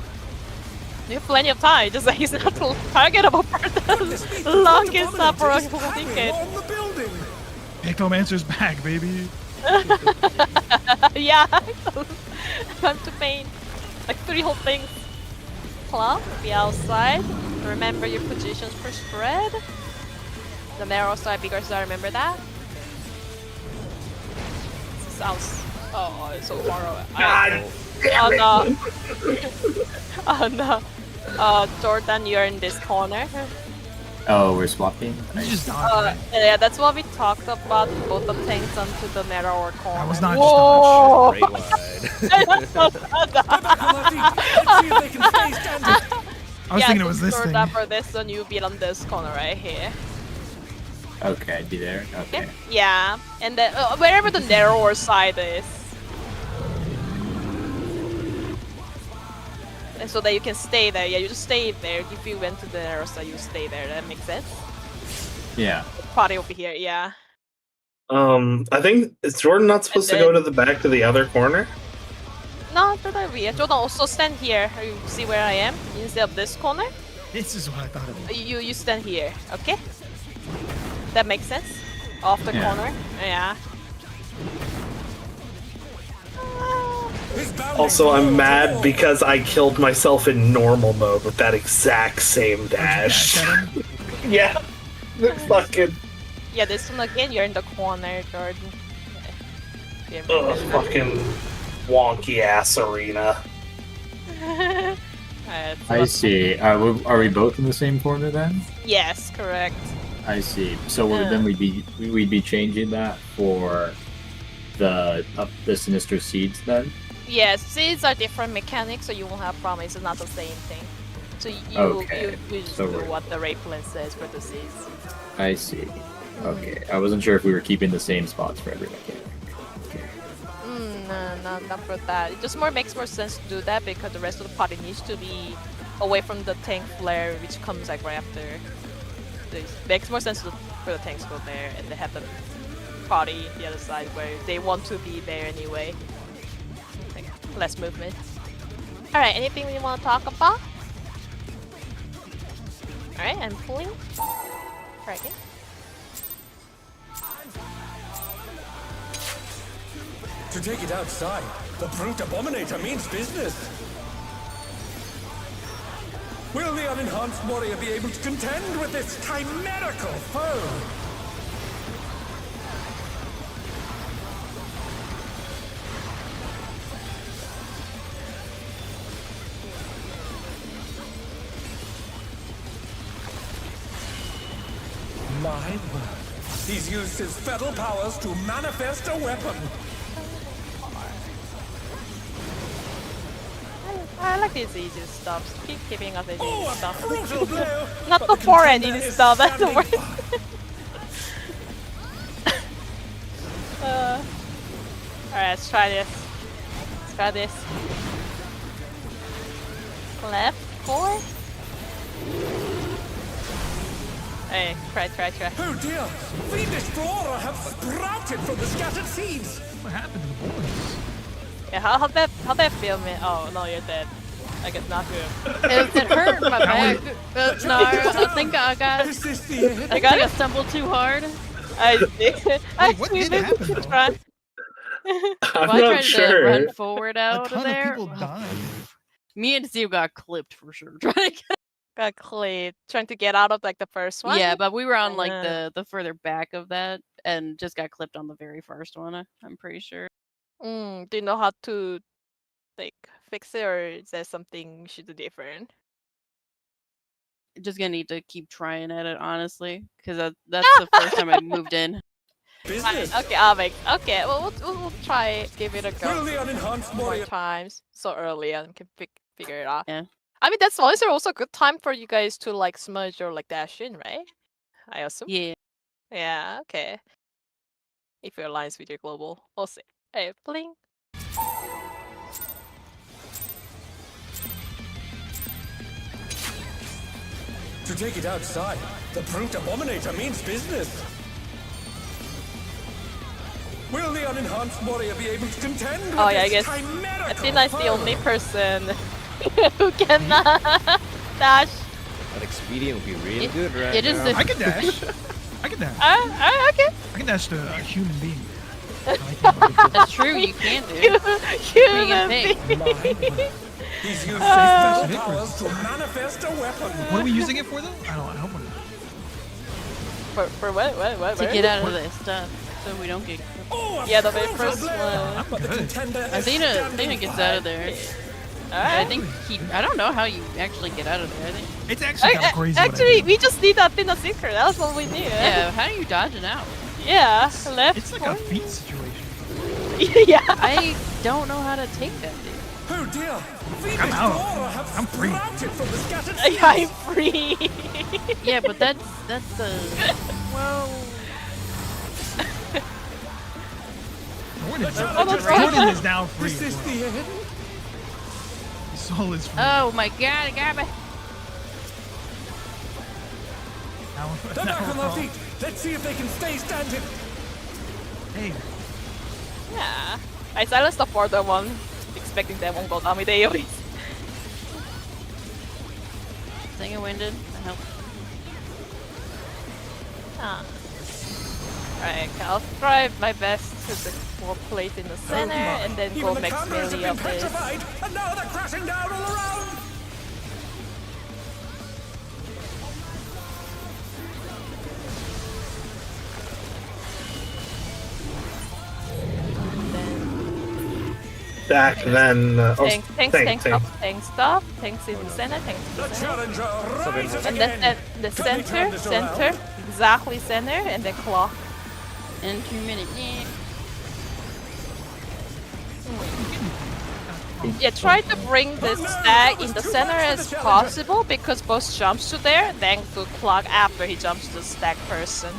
You have plenty of time. Just like he's not targetable for the longest upper holding it. On the building! Ectomancer's back, baby. Yeah. Time to paint. Like 3 whole things. Club, be outside. Remember your positions per spread. The narrow side, bigger side, remember that? Sounds. Oh, it's so far away. Oh no. Oh no. Jordan, you're in this corner. Oh, we're swapping? You just dodged, right? Yeah, that's what we talked about. Both the tanks onto the narrower corner. That was not Whoa! Straight line. Go back on our feet! Let's see if they can stay standing! I was thinking it was this thing. Jordan, for this one, you be on this corner right here. Okay, I'd be there. Okay. Yeah, and then wherever the narrower side is. And so that you can stay there. Yeah, you just stay there. If you went to the narrow side, you stay there. That makes sense. Yeah. Party over here, yeah. I think is Jordan not supposed to go to the back to the other corner? No, Jordan over here. Jordan, also stand here. You see where I am? Instead of this corner, This is what I thought it was. you stand here, okay? That makes sense? Off the Yeah. corner? Yeah. His bounding Also, I'm blow mad to because I killed myself in normal mode with that exact same dash. Dash at him. Yeah. Fucking. Yeah, this one again, you're in the corner, Jordan. Yeah. Ugh, fucking wonky ass arena. I see. Are we both in the same corner then? Yes, correct. I see. So then we'd be changing that for the Sinister Seeds then? Yes, seeds are different mechanics, so you won't have problem. It's not the same thing. So you Okay, you just so do we're- what the rate plan says for the seeds. I see. Okay. I wasn't sure if we were keeping the same spots for every mechanic. No, not for that. It just makes more sense to do that because the rest of the party needs to be away from the tank flare, which comes like right after. It makes more sense for the tanks to go there, and they have the party the other side where they want to be there anyway. Like, less movement. All right, anything we want to talk about? All right, I'm pulling. Dragon. To take it outside, The brute abominator means business. Will the unenhanced warrior be able to contend with this chimerical foe? My word. He's used his feral powers to manifest a weapon. I like these easy stuff. Keep giving us easy Oh, a stuff. brutal blow! Not But the foreign contender easy is stuff. That's the standing worst. by. Alright, let's try this. Let's try this. Left 4. Hey, try. Oh dear! Fiendish flora have sprouted from the scattered seeds! What happened to the boys? Yeah, how'd that feel, man? Oh no, you're dead. I guess not good. It hurt my back. But no, I think I got. Is this the end? I think I stumbled too hard. I think. what did happen, though? Try. I'm Well, I not tried to sure. run forward A out of ton of there. people died. Me and Steve got clipped for sure. Trying to Got Clay trying to get out of like the first one. Yeah, but we were on like Uh. the further back of that and just got clipped on the very first one. I'm pretty sure. Do you know how to like fix it, or is there something you should do different? Just gonna need to keep trying at it, honestly, because that's the first time I moved in. Business! Okay, I'll make. Okay, well we'll try give it a Will go the unenhanced more warrior times so early and can figure it out. Yeah. I mean that's always also a good time for you guys to like smudge or like dash in, right? I assume. Yeah. Yeah. Okay. If it aligns with your global, we'll see. Hey, bling. to take it outside? The brute abominator means business. Will the unenhanced warrior be able to contend with Oh yeah, I this guess chimerical Athena's the foe? only person who can dash. That expedient would be really It- good right it is now. the- I can dash. I can dash. Okay. I can dash to a human being. I can't. That's true. You can do. Human pick. being. My word. He's used his That's spell the powers to manifest a weapon. What are we using it for though? I hope we're not. For what? To get out of this stuff, so we don't get. Oh, a Yeah, the very brutal first blow. one. But the Good. contender is Athena standing gets by. out of there. I Alright. think I don't know how you actually get out of there. I think. It's actually kind of crazy. what I Actually, do. we just need Athena Secret. That's what we need. Yeah. How do you dodge it out? Yeah. Left. It's like a feat situation. yeah. I don't know how to take that thing. Oh dear. Venus I'm out. flora have I'm free. sprouted from the scattered I'm seeds. free. Yeah, but that's the. Well. Jordan, challenger's Jordan over. is now free. Is as this well. the end? Soul is free. Oh my God! It got me. Now, They're now back on we're their all- feet. Let's see if they can stay standing. Hey, Yeah. I silenced the further one, expecting they won't go down with AoE. Thing winded. I help. Ah. Alright, I'll try my best to the one place in the center Oh my. and then Even go the max cameras have melee been of this. petrified, and now they're crashing down all around. Back then. Tanks up, tank stuff, tanks in the center, tanks in The the center. challenger rises And again. then the center, exactly center, and then clock. In 2 minutes. Yeah. Yeah, try to bring the stack in the center as possible because boss jumps to there, then to clock after he jumps to the stack person.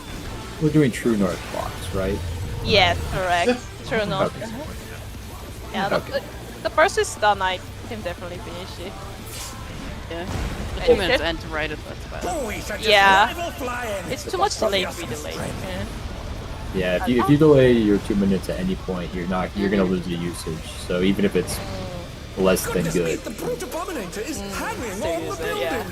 We're doing true north blocks, right? Yes, correct. True enough. Okay. Yeah, the first is done, I can definitely finish it. Yeah. The Okay. 2 minutes end to right at that spot. Oh, he's such a Yeah. rival flying. It's too much delay to be delayed. Yeah. Yeah, if you delay your 2 minutes at any point, you're gonna lose the usage. So even if it's less than Goodness good, me, the brute abominator is hanging on the seriously, building. yeah.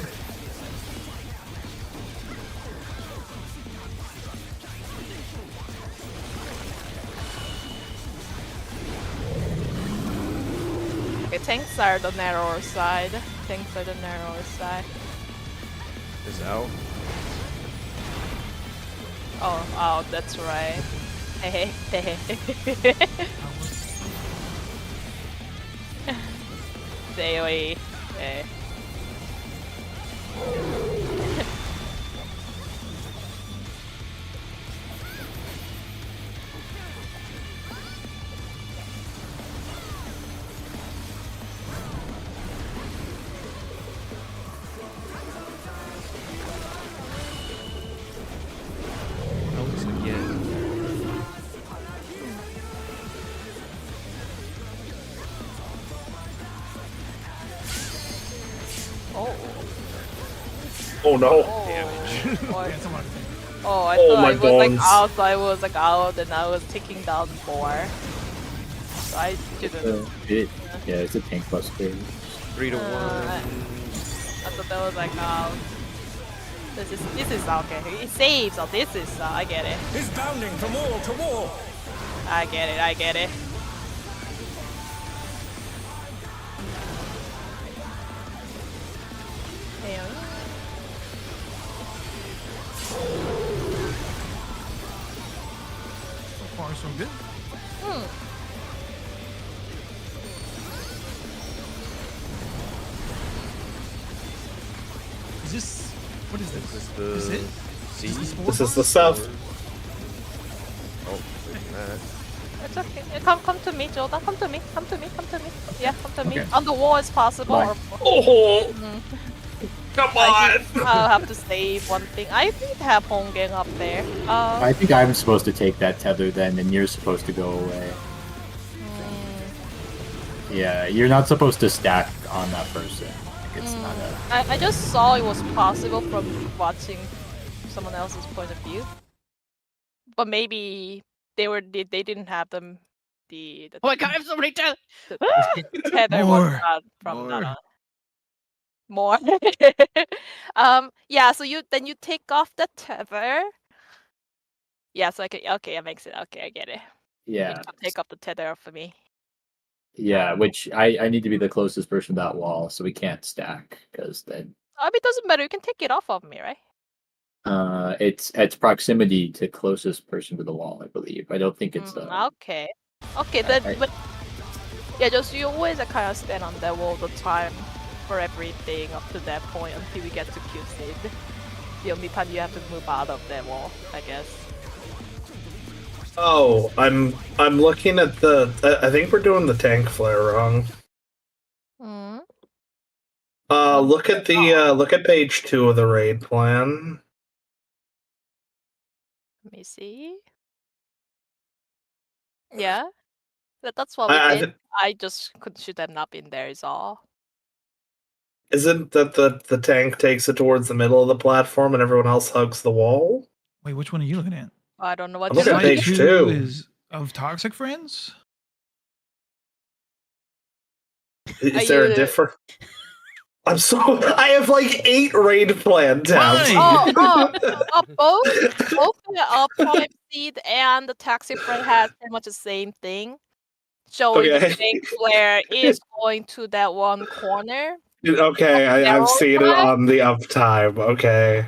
tanks are the narrower side. Tanks are the narrower side. Is out. Oh, that's right. Hey. AoE. Hey. Outs again. Oh no. Oh, Yeah, someone. I Oh, thought my I was like bones. out. I was like out, and I was taking down more. So I didn't. Yeah, it's a tank plus 3. 3 to 1. I thought that was like out. This is okay. It saves. Oh, this is. I get it. is bounding from wall to wall. I get it. Damn. So far, so good. Is this? What is this? This Is is it? the Is C. this the This is the board? south. Oh, look at that. It's okay. Come to me, Jordan. Come to me. Yeah, come to me. Okay. On the wall is possible. Bye. Or Oh, come I on. think I'll have to save one thing. I did have Hongang up there. I think I'm supposed to take that tether then, and you're supposed to go away. Yeah, you're not supposed to stack on that person. Like, it's not a... I just saw it was possible from watching someone else's point of view. But maybe they didn't have them the Oh my god, I have so many times. tether was More. not from that More. on. More. Yeah, so you take off the tether. Yeah, so okay, that makes it okay, I get it. Yeah, Take off the tether for me. yeah, which I need to be the closest person to that wall, so we can't stack, because then I mean, it doesn't matter, you can take it off of me, right? it's proximity to closest person to the wall, I believe. I don't think it's Okay. Okay, then I- but yeah, just you always kind of stand on that wall the time for everything up to that point until we get to Q-Sid. The only time you have to move out of that wall, I guess. Oh, I'm looking at the. I think we're doing the tank flare wrong. Hmm. Look at the look at page 2 of the raid plan. Let me see. Yeah. That's what we I did. I just couldn't shoot them up in there is all. Isn't that the tank takes it towards the middle of the platform and everyone else hugs the wall? Wait, which one are you looking at? I don't know what I'm looking you're at looking page Slide 2. is of Toxic Friends? Is Are there you- a different? I have like 8 raid plan tabs. Why? both the Prime Seed and the Taxi Friend has pretty much the same thing. Showing Okay. the tank flare is going to that one corner. Okay, I've Narrow seen it side? on the uptime. Okay.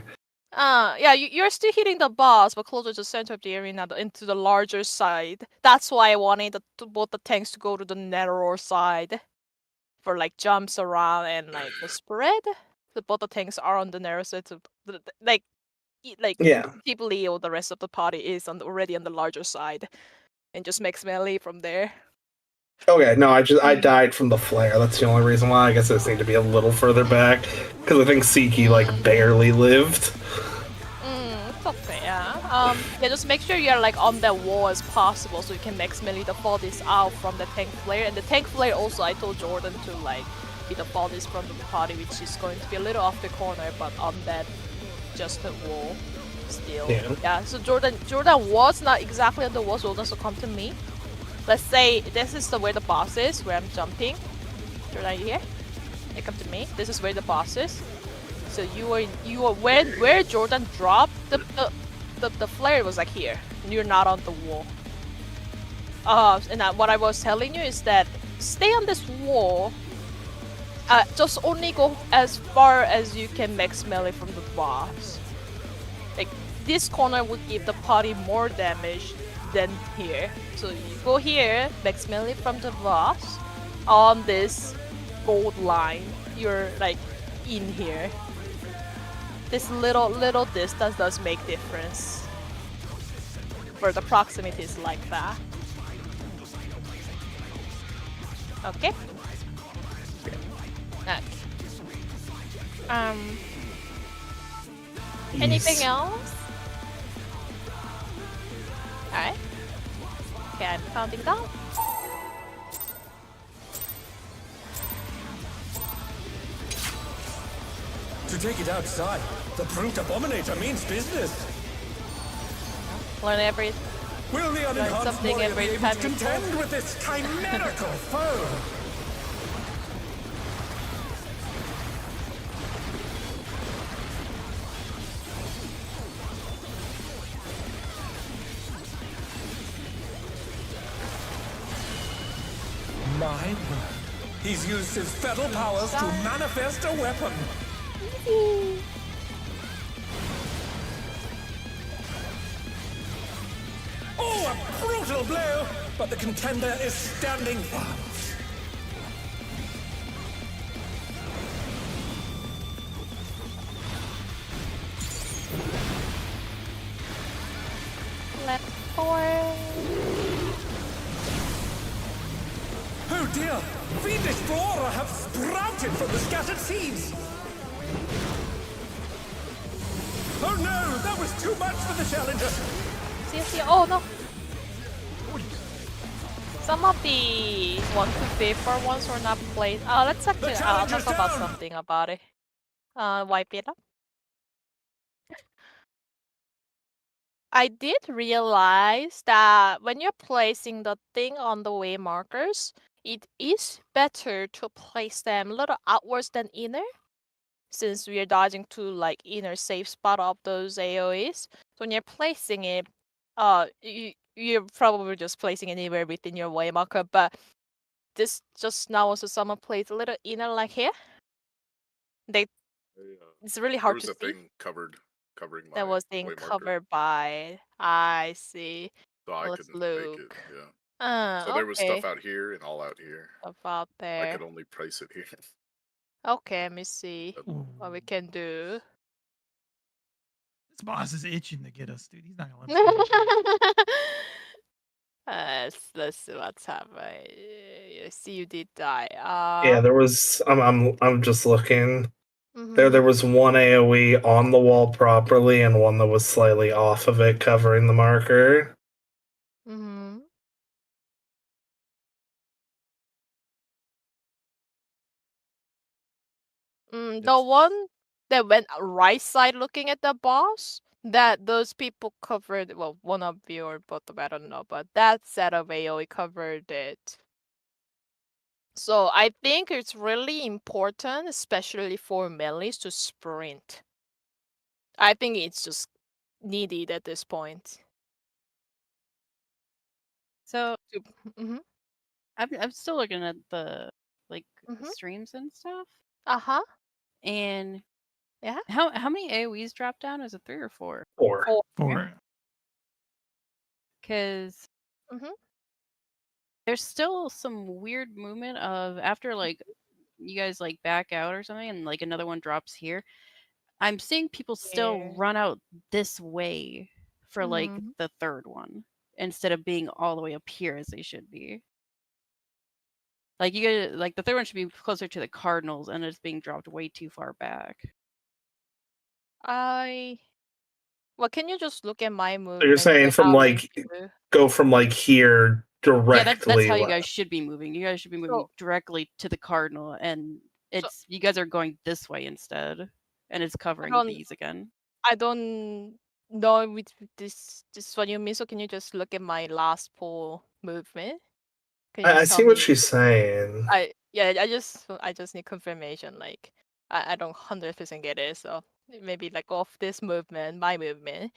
Yeah, you're still hitting the boss, but closer to the center of the arena, into the larger side. That's why I wanted both the tanks to go to the narrower side for like jumps around and like the spread. So both the tanks are on the narrow side, so like Yeah. Ghibli or the rest of the party is already on the larger side, and just makes melee from there. Okay, no, I died from the flare. That's the only reason why. I guess I just need to be a little further back because I think Siki like barely lived. It's okay, yeah. Yeah, just make sure you're like on that wall as possible so you can max melee the fall this out from the tank flare. And the tank flare also, I told Jordan to like be the fall this from the party, which is going to be a little off the corner, but on that just the wall still. Yeah. So Jordan was not exactly on the wall, so also come to me. Let's say this is where the boss is, where I'm jumping. Jordan, are you here? Hey, come to me. This is where the boss is. So you are where Jordan dropped the flare was like here. And you're not on the wall. And what I was telling you is that stay on this wall just only go as far as you can max melee from the boss. Like this corner would give the party more damage than here. So you go here, max melee from the boss. On this gold line, you're like in here. This little distance does make difference. Where the proximity is like that. Okay. Okay. Anything else? Alright. Okay, I'm counting down. To take it outside, the brute abominator means business. Learn every. Will the unenhanced something warrior every be able time to you contend with this chimerical foe? My word. He's used his fetal powers to manifest a weapon. Oh, a brutal blow! But the contender is standing firm. Left forward. Oh dear! Fiendish flora have sprouted from the scattered seeds! Oh no! That was too much for the challenger! See, oh no! Some of the 1 to 54 ones were not played. Let's actually I'll talk about something about it. Wipe it up. I did realize that when you're placing the thing on the way markers, it is better to place them a little outwards than inner, since we are dodging to like inner safe spot of those AoEs. So when you're placing it, you're probably just placing anywhere within your way marker, but this just now also someone placed a little inner like here. It's really hard There was to a see. thing covering my That was being way marker, covered by. I see. so I Let's couldn't make it. look. Yeah. So there was stuff Okay. out here and all out here. Stuff out I there. could only place it here. Okay, let me see Ooh. what we can do. This boss is itching to get us, dude. He's not gonna let us go. Let's see what's happening. I see you did die. Yeah, there was. I'm just looking. There mhm. was one AOE on the wall properly, and one that was slightly off of it, covering the marker. Mhm. The one that went right side looking at the boss, that those people covered. Well, one of you or both of them, I don't know, but that set of AoE covered it. So I think it's really important, especially for melees, to sprint. I think it's just needed at this point. So Mhm. I'm still looking at the like Mhm. streams and stuff. Uh-huh. And Yeah. how many AoEs drop down? Is it 3 or 4? 4. For Because Mhm. there's still some weird movement of after like you guys like back out or something and like another one drops here. I'm seeing people still Yeah. run out this way for like Mhm. the third one instead of being all the way up here as they should be. Like you get like the third one should be closer to the Cardinals and it's being dropped way too far back. Well, can you just look at my movement? So you're saying from without like you? go from like here directly. Yeah, that's how you left. guys should be moving. You guys should be moving So- directly to the Cardinal, and it's you guys are going this way instead, and it's covering don't- these again. I don't know with this what you mean. So can you just look at my last pull movement? Can you I just see tell what me- she's saying. I just need confirmation. Like I don't 100% get it. So maybe like off this movement, my movement.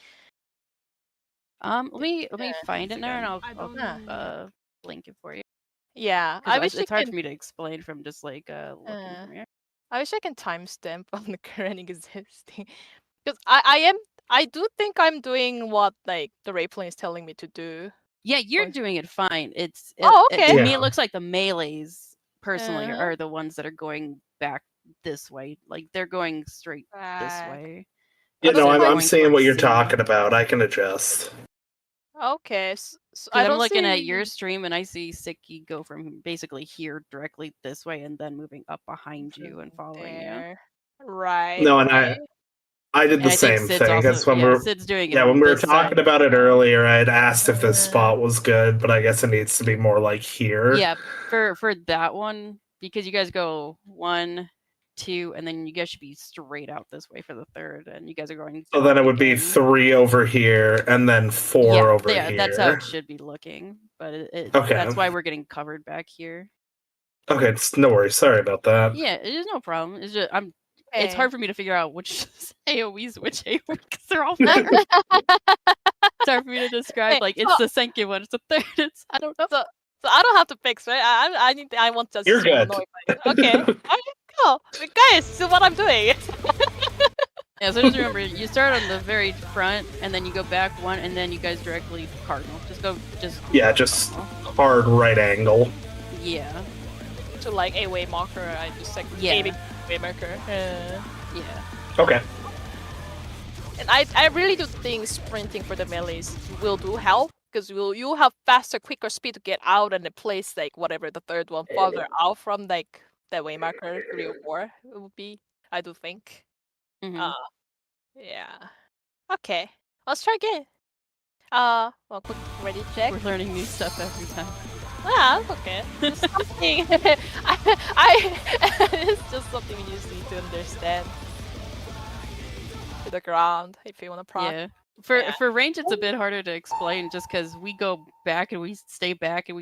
Let me Yeah, find it now, and I I'll don't- link it for you. Yeah, 'Cause I wish it's I hard can. for me to explain from just like looking Uh, from here. I wish I can timestamp on the current existing. Because I do think I'm doing what like the Rayplane is telling me to do. Yeah, you're Or- doing it fine. Oh, To okay. me, Yeah. it looks like the melees personally Uh-huh. are the ones that are going back this way. Like they're going straight this Back. way. Yeah, instead no, of I'm going seeing what towards you're C. talking about. I can adjust. Okay, so I Because I'm don't looking at see. your stream and I see Siki go from basically here directly this way and then moving up behind you and following you. There. Right. No, and right. I did And the I think same Sid's thing. also Because when Sid's doing it yeah, on when we were this side. talking about it earlier, I had asked if this Uh. spot was good, but I guess it needs to be more like here. Yeah, for that one, because you guys go 1, 2, and then you guys should be straight out this way for the third, and you guys are going. So then it would be again. 3 over here and then 4 over here. That's how it should be looking. But Okay. that's why we're getting covered back here. Okay, no worries. Sorry about that. Yeah, it is no problem. It's just It's hard for me to figure out which AoE's which AoE because they're all fire. It's hard for me to describe. Hey, Like it's the second one, it's the third. It's I don't know. So I don't have to fix, right? I want to. You're good. Okay. Alright, cool. Guys, see what I'm doing. Yeah, so just remember, you start on the very front, and then you go back 1, and then you guys directly cardinal. Yeah, just hard right angle. Yeah. To like a way marker, I just like Yeah. aiming way marker. Yeah. Okay. And I really do think sprinting for the melees will do help because you have faster, quicker speed to get out and the place like whatever the third one farther out from like the way marker 3 or 4 it would be. I do think. Mhm. Yeah. Okay. Let's try again. Well, quick ready check. We're learning new stuff every time. Ah, that's okay. It's something. It's just something you just need to understand. To the ground, if you want to proc. Yeah. Yeah. For range, it's a bit harder to explain just because we go back and we stay back and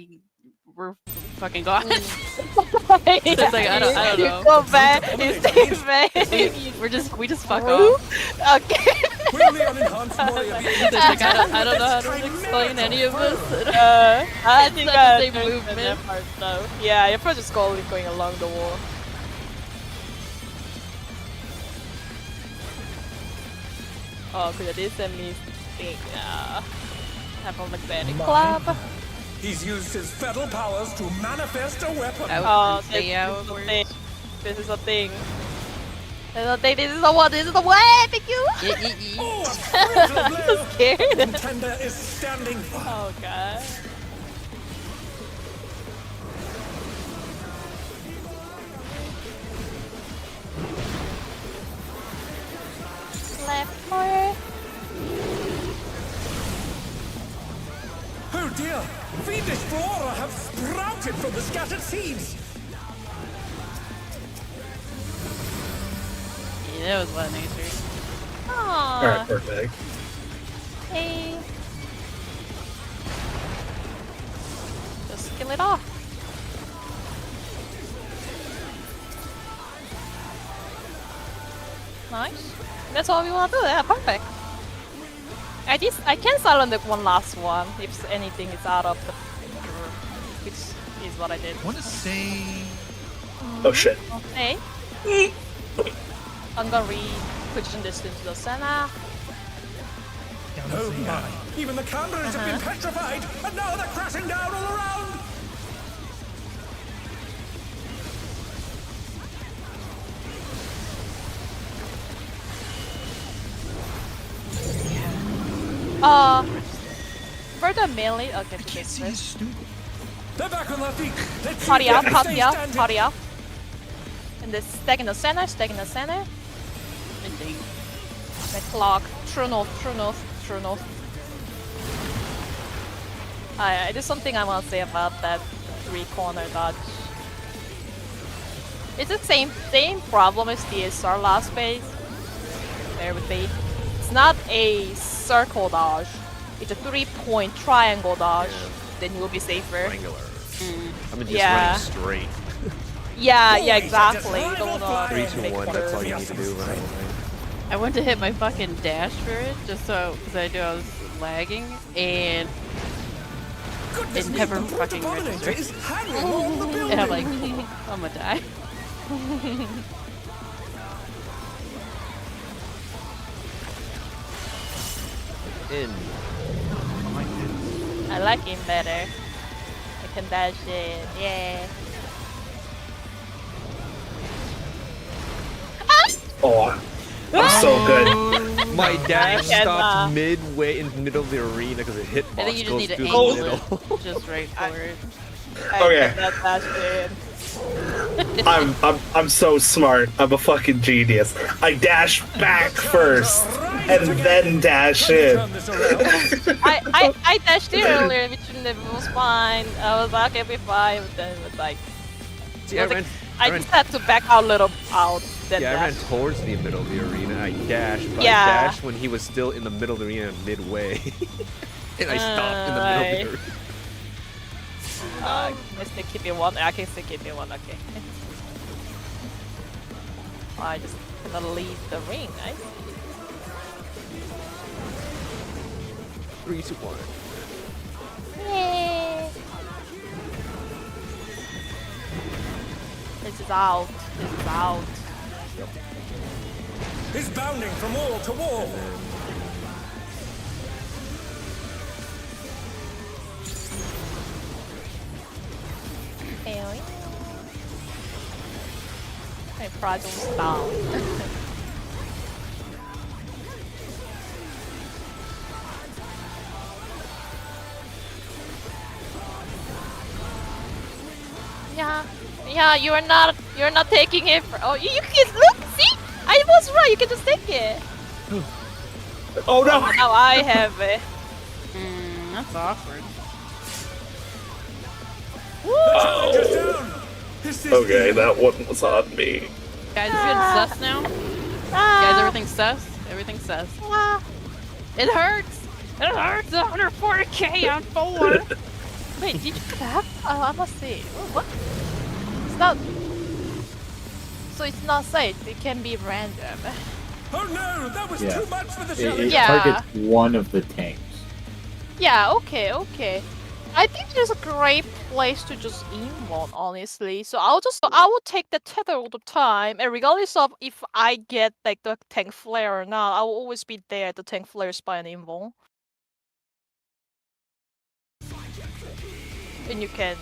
we're fucking gone. It's like, I don't know. You go back, you stay back. we just fuck off. Okay. Will the unenhanced warrior be able It's to like, I contend don't with know how this to explain chimerical any of foe? this. I think such I the same understand movement. that part though. Yeah, you're probably just going along the wall. Oh, because this and me think, have a magnetic club. He's used his fetal powers to manifest a weapon. Out Oh, and stay out. this is a thing. This is a thing. This is a thing. This is the one. This is the way. Thank you. Oh, a brutal I'm so blow. scared. Contender is standing firm. Oh god. Left corner. Oh dear! Fiendish flora have sprouted from the scattered seeds! Yeah, that was a lot nicer. All right, Aww. perfect. Hey. Just kill it off. Nice. That's all we want to do. Yeah, perfect. I can silence the one last one if anything is out of the group, which is what I did. I want to say Oh shit. Okay. I'm gonna re-position this into the center. yeah, I Oh was gonna say, my! Even the Cambrians have been petrified, and now they're crashing down all around! For the melee, okay, I to can't this see his first. stupid. They're back on their feet! Let's see Party if out, they party stay out, standing. party out. And the stack in the center, stack in the center. Indeed. The clock, true north, true north, true north. There's something I want to say about that 3-corner dodge. It's the same problem as DSR last phase. There would be. It's not a circle dodge. It's a 3-point triangle dodge. Then you'll be safer. Triangular. I mean, just Yeah. running straight. Yeah, Boys, exactly. it's a Don't rival 3, flag. 2, 1. That's all you need to do, right? I went to hit my fucking dash for it just so because I knew I was lagging and Goodness It me, never the Brute fucking Abominator registers. is hanging on the building. And I'm like, I'm gonna die. In. I like him better. I can dash in. Yeah. Oh, I'm so good. My dash cannot. stopped midway in the middle of the arena because it hit I think you just goes need to through angle the middle. it just right for it. I Okay. cannot dash in. I'm so smart. I'm a fucking genius. I dash back first and then dash in. Turn this around. I dashed in earlier, which was fine. I was like, okay, be fine. But then it was like, See, I was ran, like- I I ran, just had to back out a little out. Then yeah, I ran dash. towards the middle of the arena. I dashed, but Yeah. I dashed when he was still in the middle of the arena midway. And I stopped in the middle of the arena. I still keep it one. I can still keep it one. Okay. I just gonna leave the ring. I see. 3, 2, 1. Yay. This is out. This is out. He's bounding from wall to wall. Hey, my problem's down. Yeah, you're not taking it. Oh, you can look. See, I was right. You can just take it. Oh no! Now I have it. That's awkward. Just down. This is Okay, the that one was on me. Guys, you feeling sus now? Guys, everything's sus? Everything's sus. It hurts! It hurts! 140k on 4! Wait, did you clap? Oh, I must see. What? It's not. So it's not safe. It can be random. Oh no, that was Yeah. too much for the It challenge. Yeah. targets one of the tanks. Yeah. Okay. I think it's a great place to just emote, honestly. So I will take the tether all the time, and regardless of if I get like the tank flare or not, I will always be there at the tank flare spot and invul. And you can